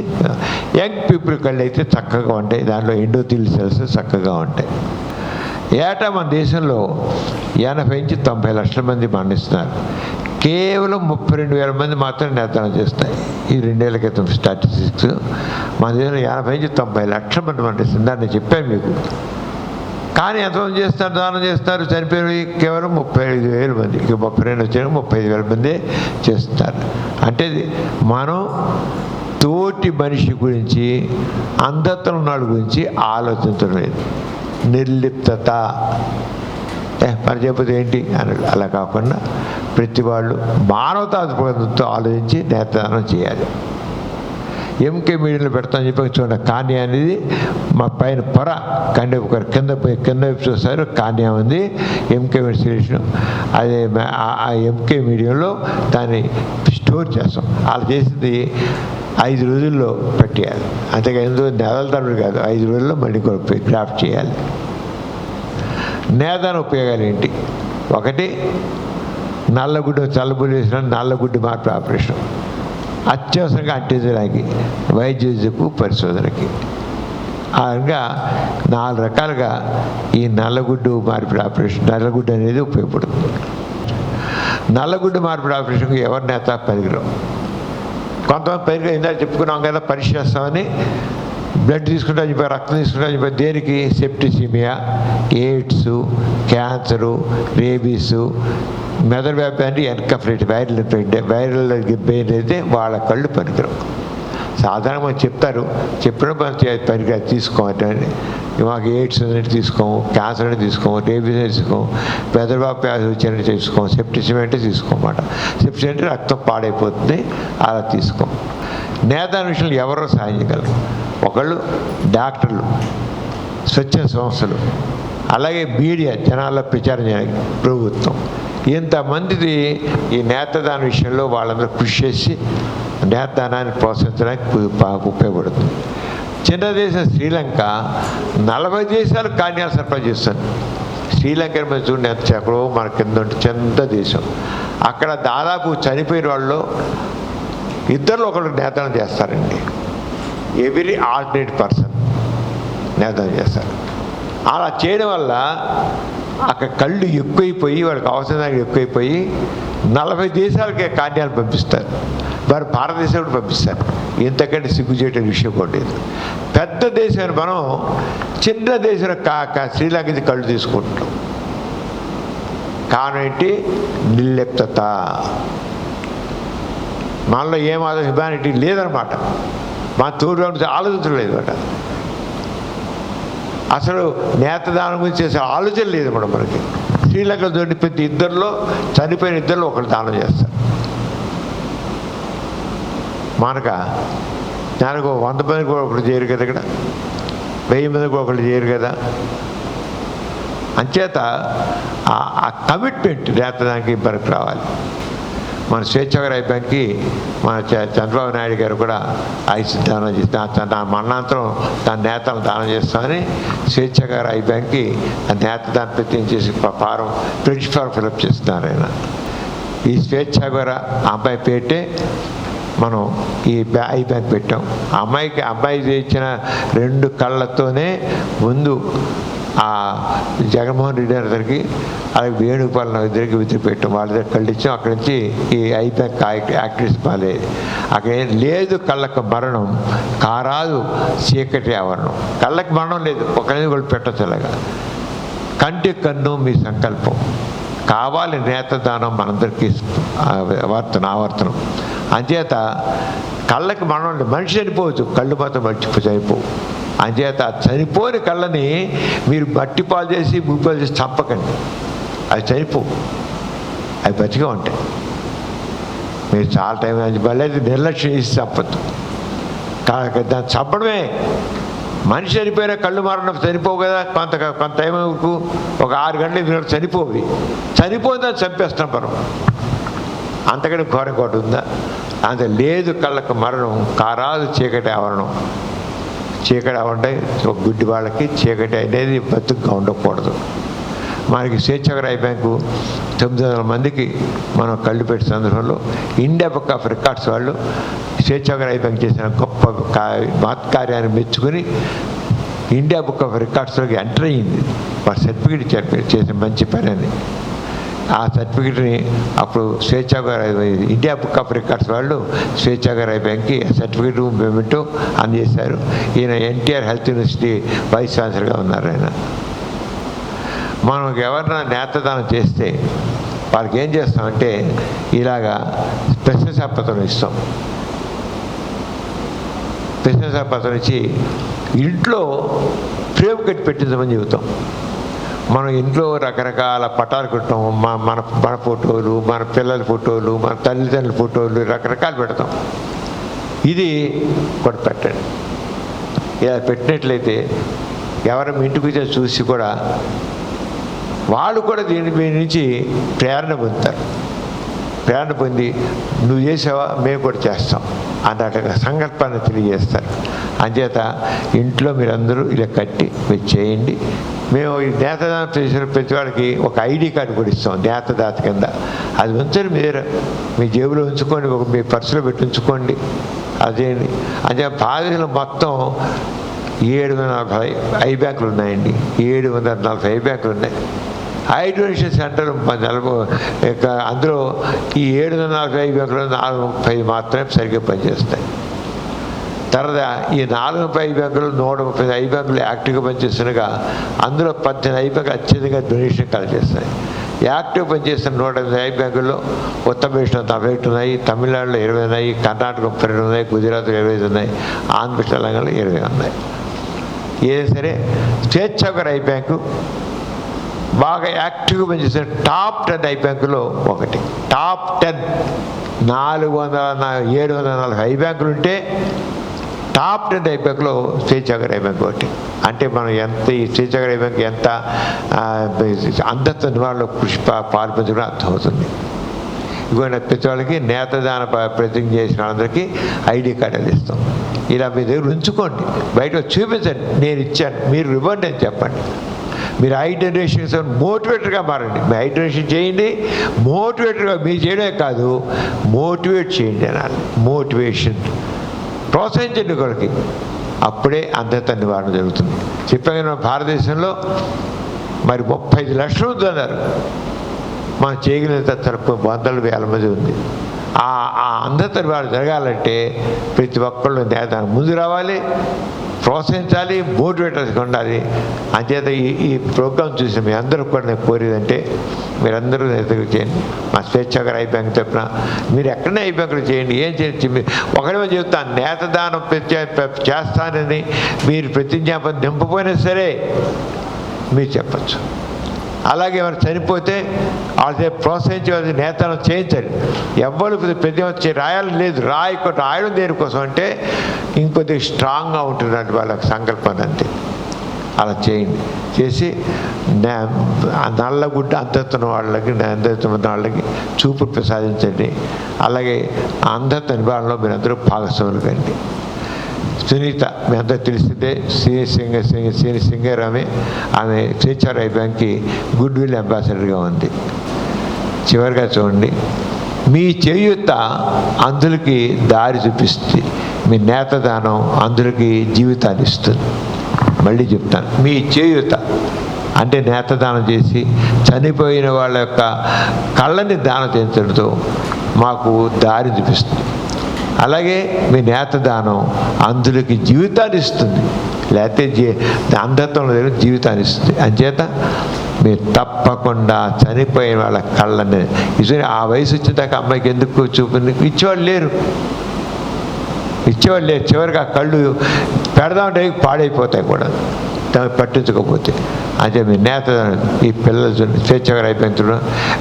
యంగ్ పీపుల్ కళ్ళు అయితే చక్కగా ఉంటాయి, దాంట్లో ఎండోథెలియల్ సెల్స్ చక్కగా ఉంటాయి. ఏటా మన దేశంలో 80-90 లక్షల మంది మరణిస్తున్నారు. కేవలం 32,000 మంది మాత్రం నిర్ధారణ చేస్తాయి. ఈ 2 ఏళ్ల క్రితం స్టాటిస్టిక్స్. మన దేశంలో 80-90 లక్షల మంది మరణిస్తుంది. దాన్ని చెప్పాను మీకు. కానీ ఎంతమంది చేస్తారు, దానం చేస్తారు, చనిపోయి కేవలం 35,000 మంది. ఇక 32 వచ్చాక 35,000 మంది చేస్తున్నారు. అంటే మనం తోటి మనిషి గురించి, అంధత్వం ఉన్నాడు గురించి ఆలోచించడం లేదు. నిర్లిప్తత మరి చెప్పదు ఏంటి అని. అలా కాకుండా ప్రతి వాళ్ళు మానవతా దృక్పథంతో ఆలోచించి నేత్రదానం చేయాలి. ఎంకే మీడియంలో పెడతామని చెప్పి చూడండి. కార్నియా అనేది మా పైన పొర కింద వైపు చూస్తారు, కార్నియా ఉంది. ఎంకే సొల్యూషన్ అదే ఆ ఎంకే మీడియంలో దాన్ని స్టోర్ చేస్తాం. అలా చేసింది 5 రోజుల్లో పెట్టేయాలి. అంతేగా ఎందుకు నెలల తరబడి కాదు, 5 రోజుల్లో మళ్ళీ గ్రాఫ్ట్ చేయాలి. నేదాన ఉపయోగాలు ఏంటి? ఒకటి, నల్లగుడ్డు చల్లబుల్లి వేసిన నల్లగుడ్డు మార్పు ఆపరేషన్ అత్యవసరంగా అంటించడానికి, వైద్య విద్యకు, పరిశోధనకి. ఆ విధంగా 4 రకాలుగా ఈ నల్లగుడ్డు మార్పిడి ఆపరేషన్, నల్లగుడ్డు అనేది ఉపయోగపడుతుంది. నల్లగుడ్డు మార్పిడి ఆపరేషన్కి ఎవరి నేత పనికిరావు. కొంతమంది పనికిరా, ఇందాక చెప్పుకున్నాం కదా, పరీక్ష చేస్తామని బ్లడ్ తీసుకుంటా చెప్పి, రక్తం తీసుకుంటా చెప్పి, దేనికి? సెప్టిసిమియా, ఎయిడ్స్, క్యాన్సరు, రేబీసు, మెదడు వ్యాధి అంటే ఎన్కఫ్లైటిస్, వైరల్ పెయిన్ అయితే వాళ్ళ కళ్ళు పనికిరావు. సాధారణంగా చెప్తారు, చెప్పినప్పుడు పనికిరాదు, తీసుకోమంటే. మాకు ఎయిడ్స్ అనేది తీసుకోము, క్యాన్సర్ అనేది తీసుకోము, రేబీస్ అనేది తీసుకోము, మెదడు వ్యాధి వచ్చినట్టు తీసుకోము, సెప్టిసిమియా అంటే తీసుకోమాట. సెప్టిసిమియా అంటే రక్తం పాడైపోతుంది, అలా తీసుకోము. నేదాన విషయంలో ఎవరో సాయం చేయగలరు. ఒకళ్ళు డాక్టర్లు, స్వచ్ఛంద సంస్థలు, అలాగే మీడియా, జనాల్లో ప్రచారం చేయడానికి ప్రభుత్వం. ఇంతమందిది ఈ నేత్రదాన విషయంలో వాళ్ళందరూ కృషి చేసి నేత్రదానాన్ని ప్రోత్సహించడానికి ఉపయోగపడుతుంది. చిన్న దేశం శ్రీలంక 40 దేశాలకు కార్యాలు సరఫరా చేస్తుంది. శ్రీలంకని మనం చూడండి, ఎంత ఎక్కడో మన కింద ఉంటే చిన్న దేశం. అక్కడ దాదాపు చనిపోయిన వాళ్ళు ఇద్దరు ఒకరికి నేతనం చేస్తారండి. ఎవ్రీ ఆల్టర్నేట్ పర్సన్ నేతనం చేస్తారు. అలా చేయడం వల్ల అక్కడ కళ్ళు ఎక్కువైపోయి వాళ్ళకి అవసరానికి ఎక్కువైపోయి 40 దేశాలకే కార్యాలు పంపిస్తారు. వారు భారతదేశం కూడా పంపిస్తారు. ఇంతకంటే సిగ్గు చేయటం విషయం కూడా లేదు. పెద్ద దేశాన్ని మనం చిన్న దేశం శ్రీలంక నుంచి కళ్ళు తీసుకుంటున్నాం. కారణం ఏంటి? నిర్లిప్తత. మనలో ఏమాత్రం హ్యుమానిటీ లేదనమాట. మన తోడు ఆలోచించలేదు అనమాట. అసలు నేత్రదానం గురించి చేసే ఆలోచన లేదు మేడం మనకి. శ్రీలంకలో దొరికి ప్రతి ఇద్దరిలో చనిపోయిన ఇద్దరిలో ఒకరు దానం చేస్తారు. మనకు 100 మంది కూడా ఒకరు చేయరు కదా, ఇక్కడ 1000 మంది కూడా ఒకరు చేయరు కదా. అంచేత ఆ కమిట్మెంట్ నేత్రదానికి మనకు రావాలి. మన స్వేచ్ఛాగర ఐబ్యాంక్కి మన చంద్రబాబు నాయుడు గారు కూడా ఐస్ దానం చేస్తా, మరణాంతరం తన నేతలను దానం చేస్తామని స్వేచ్ఛాగర ఐబ్యాంక్కి ఆ నేతదాన్ని ప్రత్యేకం చేసి ఫారం ప్రిన్సిపాల్ ఫిలప్ చేస్తున్నారు ఆయన. ఈ స్వేచ్ఛాగర అమ్మాయి పేటే మనం ఈ ఐబ్యాంక్ పెట్టాం. అమ్మాయి ఇచ్చిన 2 కళ్ళతోనే ముందు ఆ జగన్మోహన్ రెడ్డి గారి దగ్గరికి, అలాగే వేణుగోపాల్ దగ్గరికి వదిలిపెట్టాం. వాళ్ళ దగ్గర కళ్ళు ఇచ్చాం. అక్కడి నుంచి ఈ ఐబ్యాంక్ యాక్టివిటీస్ బాగాలేదు. అక్కడ ఏం లేదు. కళ్ళకు మరణం కారాదు చీకటి ఆవరణం. కళ్ళకి మరణం లేదు. ఒకరిని కూడా పెట్టచ్చు. అలాగా కంటి కన్ను మీ సంకల్పం కావాలి. నేత్రదానం మనందరికీ ఆవర్తనం. అంచేత కళ్ళకి మరణం లేదు. మనిషి చనిపోవచ్చు, కళ్ళు మాత్రం చనిపోవు. అంచేత చనిపోని కళ్ళని మీరు మట్టి పాలు చేసి ముప్పాలు చేసి చంపకండి. అవి చనిపోవు, అవి బతిగా ఉంటాయి. మీరు చాలా టైం మళ్ళీ నిర్లక్ష్యం చేసి చంపద్దు. దాన్ని చంపడమే. మనిషి చనిపోయిన కళ్ళు మరణం చనిపోవు కదా. కొంత టైం వరకు ఒక 6 గంటలు చనిపోవి. చనిపోయిందని చంపేస్తాం మనం. అంతకంటే ఘోరం ఒకటి ఉందా? అంత లేదు. కళ్ళకు మరణం కారాదు చీకటి ఆవరణం. చీకటి అవంటే ఒక గుడ్డి వాళ్ళకి చీకటి అనేది బతుకుగా ఉండకూడదు. మనకి స్వేచ్ఛాగర ఐబ్యాంకు 900 మందికి మనం కళ్ళు పెట్టే సందర్భంలో ఇండియా బుక్ ఆఫ్ రికార్డ్స్ వాళ్ళు స్వేచ్ఛాగర ఐబ్యాంక్ చేసిన గొప్ప మహత్కార్యాన్ని మెచ్చుకుని ఇండియా బుక్ ఆఫ్ రికార్డ్స్లోకి ఎంటర్ అయ్యింది. వారు సర్టిఫికేట్ ఇచ్చారు చేసిన మంచి పని అని. ఆ సర్టిఫికేట్ని అప్పుడు స్వేచ్ఛాగర ఇండియా బుక్ ఆఫ్ రికార్డ్స్ వాళ్ళు స్వేచ్ఛాగర ఐబ్యాంక్కి సర్టిఫికేట్ పేమెంట్ అందజేశారు. ఈయన ఎన్టీఆర్ హెల్త్ యూనివర్సిటీ వైస్ ఛాన్సలర్గా ఉన్నారు ఆయన. మనం ఎవరైనా నేత్రదానం చేస్తే వాళ్ళకి ఏం చేస్తామంటే ఇలాగా ప్రశంసాపత్రం ఇస్తాం. ప్రశంసాపత్రం ఇచ్చి ఇంట్లో ఫ్రేమ్ కట్టి పెట్టించమని చెబుతాం. మనం ఇంట్లో రకరకాల పటాలు పెట్టాం. మన ఫోటోలు, మన పిల్లల ఫోటోలు, మన తల్లిదండ్రుల ఫోటోలు రకరకాలు పెడతాం. ఇది కూడా పెట్టండి. ఇలా పెట్టినట్లయితే ఎవరి ఇంటికి వచ్చి చూసి కూడా వాళ్ళు కూడా దీని నుంచి ప్రేరణ పొందుతారు. ప్రేరణ పొంది నువ్వు చేసావా, మేము కూడా చేస్తాం అన్నట్టుగా సంకల్పాన్ని తెలియజేస్తారు. అంచేత ఇంట్లో మీరందరూ ఇలా కట్టి మీరు చేయండి. మేము ఈ నేత్రదానం చేసిన ప్రతి వాడికి ఒక ఐడి కార్డు కూడా ఇస్తాం నేత్రదాత కింద. అది ఉంచండి, మీరు మీ జేబులో ఉంచుకోండి, మీ పర్సులో పెట్టి ఉంచుకోండి. అదేండి అంటే భారతదేశంలో మొత్తం 740 ఐబ్యాంకులు ఉన్నాయండి. 740 ఐబ్యాంకులు ఉన్నాయి. ఐ డొనేషన్ సెంటర్ అందులో ఈ 740 ఐబ్యాంకులు 430 మాత్రమే సరిగ్గా పనిచేస్తాయి. తర్వాత ఈ 430 ఐబ్యాంకులు 130 ఐబ్యాంకులు యాక్టివ్గా పనిచేస్తుండగా అందులో 18 ఐబ్యాంకులు అత్యధికంగా డొనేషన్ కలెక్ట్ చేస్తాయి. యాక్టివ్ పనిచేస్తున్న 180 ఐబ్యాంకుల్లో ఉత్తరప్రదేశ్లో 41 ఉన్నాయి, తమిళనాడులో 20 ఉన్నాయి, కర్ణాటక 32 ఉన్నాయి, గుజరాత్లో 25 ఉన్నాయి, ఆంధ్ర తెలంగాణలో 20 ఉన్నాయి. ఏదైనా సరే స్వేచ్ఛాగర ఐబ్యాంకు బాగా యాక్టివ్గా పనిచేసిన టాప్ 10 ఐబ్యాంకులో ఒకటి. టాప్ 10 740 ఐబ్యాంకులు ఉంటే టాప్ 10 ఐ బ్యాంక్లో స్వేచ్ఛాగర్ ఐ బ్యాంక్ ఒకటి. అంటే మనం ఎంత ఈ స్వేచ్ఛాగర్ ఐ బ్యాంక్ ఎంత అంధత్వ నివారణలో కృషి పాల్పంచడం అర్థమవుతుంది. ఇదిగోండి ప్రతి వాళ్ళకి నేత్రదాన ప్రతిజ్ఞ చేసిన వాళ్ళందరికీ ఐడి కార్డులు ఇస్తాం. ఇలా మీ దగ్గర ఉంచుకోండి, బయట చూపించండి, నేను ఇచ్చాను, మీరు ఇవ్వండి అని చెప్పండి. మీరు ఐ డొనేషన్ మోటివేటర్గా మారండి. మీ ఐ డొనేషన్ చేయండి, మోటివేటర్గా మీరు చేయడమే కాదు, మోటివేట్ చేయండి అనాలి. మోటివేషన్ ప్రోత్సహించండి వాళ్ళకి, అప్పుడే అంధత్వ నివారణ జరుగుతుంది. చెప్పాను భారతదేశంలో మరి 35 లక్షలు ఉందన్నారు. మనం చేయగలిగినంత తరపు వందల వేల మంది ఉంది. ఆ అంధత్వ నివారణ జరగాలంటే ప్రతి ఒక్కళ్ళు దాని ముందు రావాలి, ప్రోత్సహించాలి, మోటివేటర్స్ ఉండాలి. అంచేత ఈ ప్రోగ్రాం చూసి మీ అందరూ కూడా నేను కోరేదంటే మీరందరూ ఎదుగు చేయండి. మా స్వేచ్ఛాగర్ ఐ బ్యాంక్ తరపున మీరు ఎక్కడనే ఐ బ్యాంకులు చేయండి. ఏం చేయండి, ఒకటే చెప్తాను, నేతదానం చేస్తానని మీరు ప్రతిజ్ఞాపన నింపపోయినా సరే మీరు చెప్పచ్చు. అలాగే ఎవరు చనిపోతే వాళ్ళ ప్రోత్సహించి వాళ్ళకి నేతను చేయించండి. ఎవ్వరు ప్రతి వచ్చి రాయాలని లేదు, రాయడం దేనికోసం అంటే ఇంకొద్దిగా స్ట్రాంగ్గా ఉంటున్నట్టు వాళ్ళకి సంకల్పం అంతే. అలా చేయండి. చేసి నల్లగుడ్డ అంధత్వం వాళ్ళకి వాళ్ళకి చూపు ప్రసాదించండి. అలాగే అంధత్వ నివారణలో మీరు అందరూ భాగస్వాములు కండి. సునీత మీ అందరూ తెలిసిందే, శ్రీ సింగరామే, ఆమె స్వేచ్ఛాగర్ ఐ బ్యాంక్కి గుడ్ విల్ అంబాసిడర్గా ఉంది. చివరిగా చూడండి, మీ చేయూత అంధులకి దారి చూపిస్తుంది, మీ నేతదానం అంధులకి జీవితాన్ని ఇస్తుంది. మళ్ళీ చెప్తాను, మీ చేయూత అంటే నేతదానం చేసి చనిపోయిన వాళ్ళ యొక్క కళ్ళని దానం చేయించడంతో మాకు దారి చూపిస్తుంది. అలాగే మీ నేతదానం అంధులకి జీవితాన్ని ఇస్తుంది, లేకపోతే అంధత్వంలో జీవితాన్ని ఇస్తుంది. అంచేత మీరు తప్పకుండా చనిపోయిన వాళ్ళ కళ్ళని ఆ వయసు వచ్చిన దాకా అమ్మాయికి ఎందుకు చూపింది ఇచ్చేవాళ్ళు లేరు. చివరికి ఆ కళ్ళు పెడదామంటే పాడైపోతాయి కూడా పట్టించుకోకపోతే. అంటే మీ నేతదానం ఈ పిల్లలు స్వేచ్ఛాగర్ ఐ బ్యాంక్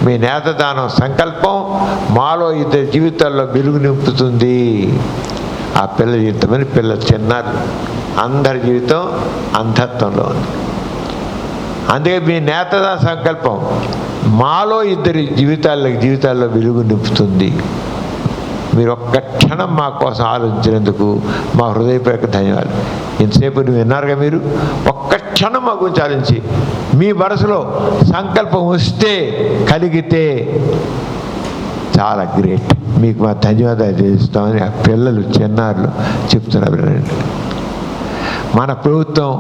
మీ నేతదానం సంకల్పం మాలో ఇద్దరి జీవితాల్లో వెలుగు నింపుతుంది. ఆ పిల్లల జీవితమని పిల్లలు చిన్నారు, అందరి జీవితం అంధత్వంలో ఉంది. అందుకే మీ నేతదాన సంకల్పం మాలో ఇద్దరి జీవితాల్లో వెలుగు నింపుతుంది. మీరు ఒక్క క్షణం మా కోసం ఆలోచించినందుకు మా హృదయపూర్వక ధన్యవాదాలు. ఇంతసేపు నువ్వు విన్నారుగా, మీరు ఒక్క క్షణం మా గురించి ఆలోచించి మీ మనసులో సంకల్పం వస్తే కలిగితే చాలా గ్రేట్. మీకు మా ధన్యవాదాలు తెలుస్తామని ఆ పిల్లలు చిన్నారులు చెప్తున్నారు. మన ప్రభుత్వం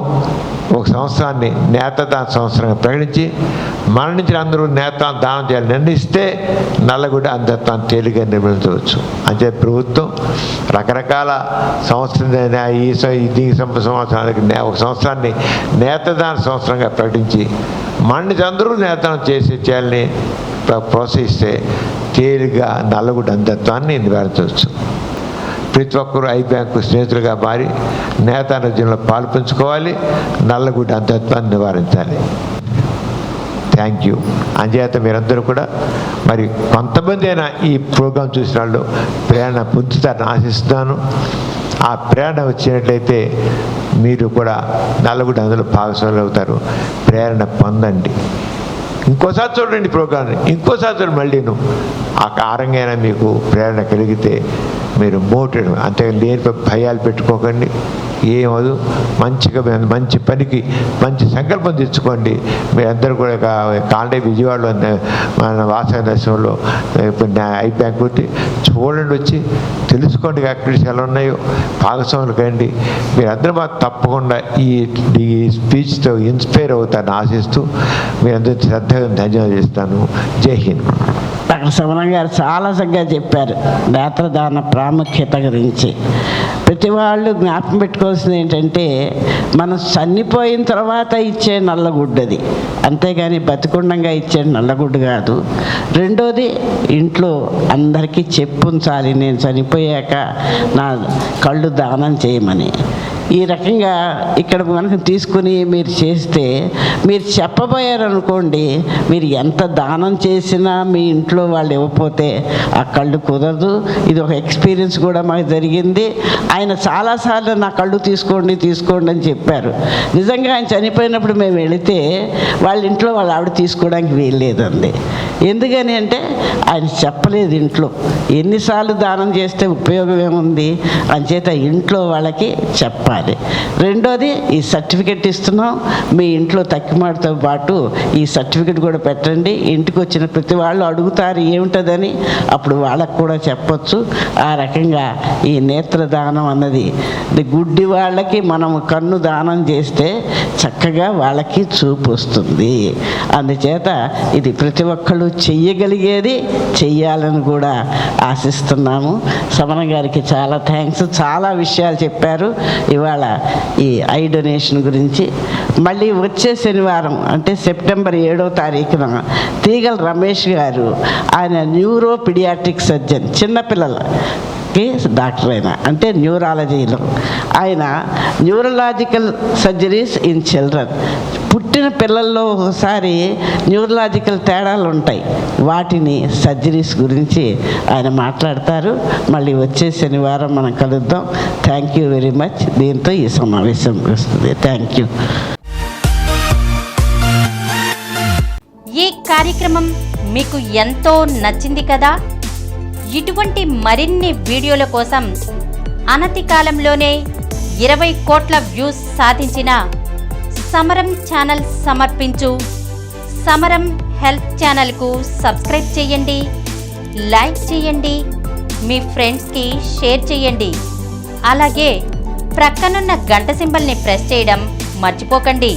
ఒక సంవత్సరాన్ని నేతదాన సంవత్సరంగా ప్రకటించి మరణించిన అందరూ నేతదానం దానం చేయాలని నిర్ణయిస్తే నల్లగుడ్డ అంధత్వాన్ని తేలిగ్గా నిర్వహించవచ్చు. అంటే ప్రభుత్వం రకరకాల దీనికి సంవత్సరాలకి ఒక సంవత్సరాన్ని నేతదాన సంవత్సరంగా ప్రకటించి మరణించిన అందరూ నేతదానం చేయాలని ప్రోత్సహిస్తే తేలిగ్గా నల్లగుడ్డ అంధత్వాన్ని నివారించవచ్చు. ప్రతి ఒక్కరూ ఐ బ్యాంకు స్నేహితులుగా మారి నేతానజ్యంలో పాలు పంచుకోవాలి, నల్లగుడ్డ అంధత్వాన్ని నివారించాలి. Thank you. అంచేత మీరందరూ కూడా మరి కొంతమంది అయినా ఈ ప్రోగ్రాం చూసిన వాళ్ళు ప్రేరణ పొందుతారని ఆశిస్తున్నాను. ఆ ప్రేరణ వచ్చినట్లయితే మీరు కూడా నల్లగుడ్డ అందులో భాగస్వాములు అవుతారు. ప్రేరణ పొందండి. ఇంకోసారి చూడండి ప్రోగ్రాన్ని, ఇంకోసారి చూడండి. మళ్ళీ ఆ కారంగా మీకు ప్రేరణ కలిగితే మీరు మోటివేట్, అంతే లేని భయాలు పెట్టుకోకండి, ఏమదు. మంచిగా మంచి పనికి మంచి సంకల్పం తెచ్చుకోండి. మీరందరూ కూడా కాండే విజయవాడలో మన వాసవి నరసింహలో ఐ బ్యాంక్ పెట్టి చూడండి, వచ్చి తెలుసుకోండి యాక్టివిటీస్ ఎలా ఉన్నాయో, భాగస్వాములు కండి. మీరందరూ మాకు తప్పకుండా ఈ స్పీచ్తో ఇన్స్పైర్ అవుతారని ఆశిస్తూ మీరందరూ శ్రద్ధగా ధన్యవాదాలు చేస్తాను. జై హింద్. డాక్టర్ సమరం గారు చాలా చక్కగా చెప్పారు నేత్రదాన ప్రాముఖ్యత గురించి. ప్రతి వాళ్ళు జ్ఞాపకం పెట్టుకోవాల్సింది ఏంటంటే మనం చనిపోయిన తర్వాత ఇచ్చే నల్లగుడ్డది, అంతేగాని బతికుండంగా ఇచ్చే నల్లగుడ్డు కాదు. రెండోది ఇంట్లో అందరికీ చెప్పుంచాలి, నేను చనిపోయాక నా కళ్ళు దానం చేయమని. ఈ రకంగా ఇక్కడ మనకు తీసుకుని మీరు చేస్తే, మీరు చెప్పబోయారనుకోండి, మీరు ఎంత దానం చేసినా మీ ఇంట్లో వాళ్ళు ఇవ్వకపోతే ఆ కళ్ళు కుదరదు. ఇది ఒక ఎక్స్పీరియన్స్ కూడా మాకు జరిగింది. ఆయన చాలాసార్లు నా కళ్ళు తీసుకోండి అని చెప్పారు. నిజంగా ఆయన చనిపోయినప్పుడు మేము వెళితే వాళ్ళ ఇంట్లో వాళ్ళ ఆవిడ తీసుకోవడానికి వీల్లేదండి. ఎందుకని అంటే ఆయన చెప్పలేదు ఇంట్లో. ఎన్నిసార్లు దానం చేస్తే ఉపయోగం ఏముంది, అంచేత ఇంట్లో వాళ్ళకి చెప్పాలి. రెండోది, ఈ సర్టిఫికెట్ ఇస్తున్నాం, మీ ఇంట్లో తక్కిమాటతో పాటు ఈ సర్టిఫికెట్ కూడా పెట్టండి. ఇంటికి వచ్చిన ప్రతి వాళ్ళు అడుగుతారు ఏమిటదని, అప్పుడు వాళ్ళకు కూడా చెప్పొచ్చు. ఆ రకంగా ఈ నేత్రదానం అన్నది గుడ్డి వాళ్ళకి మనం కన్ను దానం చేస్తే చక్కగా వాళ్ళకి చూపు వస్తుంది. అందుచేత ఇది ప్రతి ఒక్కళ్ళు చెయ్యగలిగేది, చెయ్యాలని కూడా ఆశిస్తున్నాము. సమన గారికి చాలా థ్యాంక్స్. చాలా విషయాలు చెప్పారు ఇవాళ ఈ ఐ డొనేషన్ గురించి. మళ్ళీ వచ్చే శనివారం అంటే సెప్టెంబర్ 7వ తారీఖున తీగల రమేష్ గారు, ఆయన న్యూరో పీడియాట్రిక్ సర్జన్, చిన్నపిల్లలకి డాక్టర్ అయినా, అంటే న్యూరాలజీలో ఆయన న్యూరలాజికల్ సర్జరీస్ ఇన్ చిల్డ్రన్, పుట్టిన పిల్లల్లో ఒకసారి న్యూరలాజికల్ తేడాలు ఉంటాయి, వాటిని సర్జరీస్ గురించి ఆయన మాట్లాడతారు. మళ్ళీ వచ్చే శనివారం మనం కలుద్దాం. Thank you very much. దీంతో ఈ సమావేశం వస్తుంది. Thank you. ఈ కార్యక్రమం మీకు ఎంతో నచ్చింది కదా. ఇటువంటి మరిన్ని వీడియోల కోసం అనతి కాలంలోనే 20 కోట్ల వ్యూస్ సాధించిన సమరం ఛానల్ సమర్పించు సమరం హెల్త్ ఛానల్కు సబ్స్క్రైబ్ చేయండి, లైక్ చేయండి, మీ ఫ్రెండ్స్కి షేర్ చేయండి. అలాగే ప్రక్కనున్న గంట సింబల్ని ప్రెస్ చేయడం మర్చిపోకండి.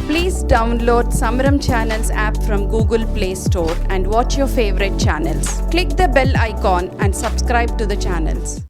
Please download Samaram Channels app from Google Play Store and watch your favorite channels. Click the bell icon and subscribe to the channels.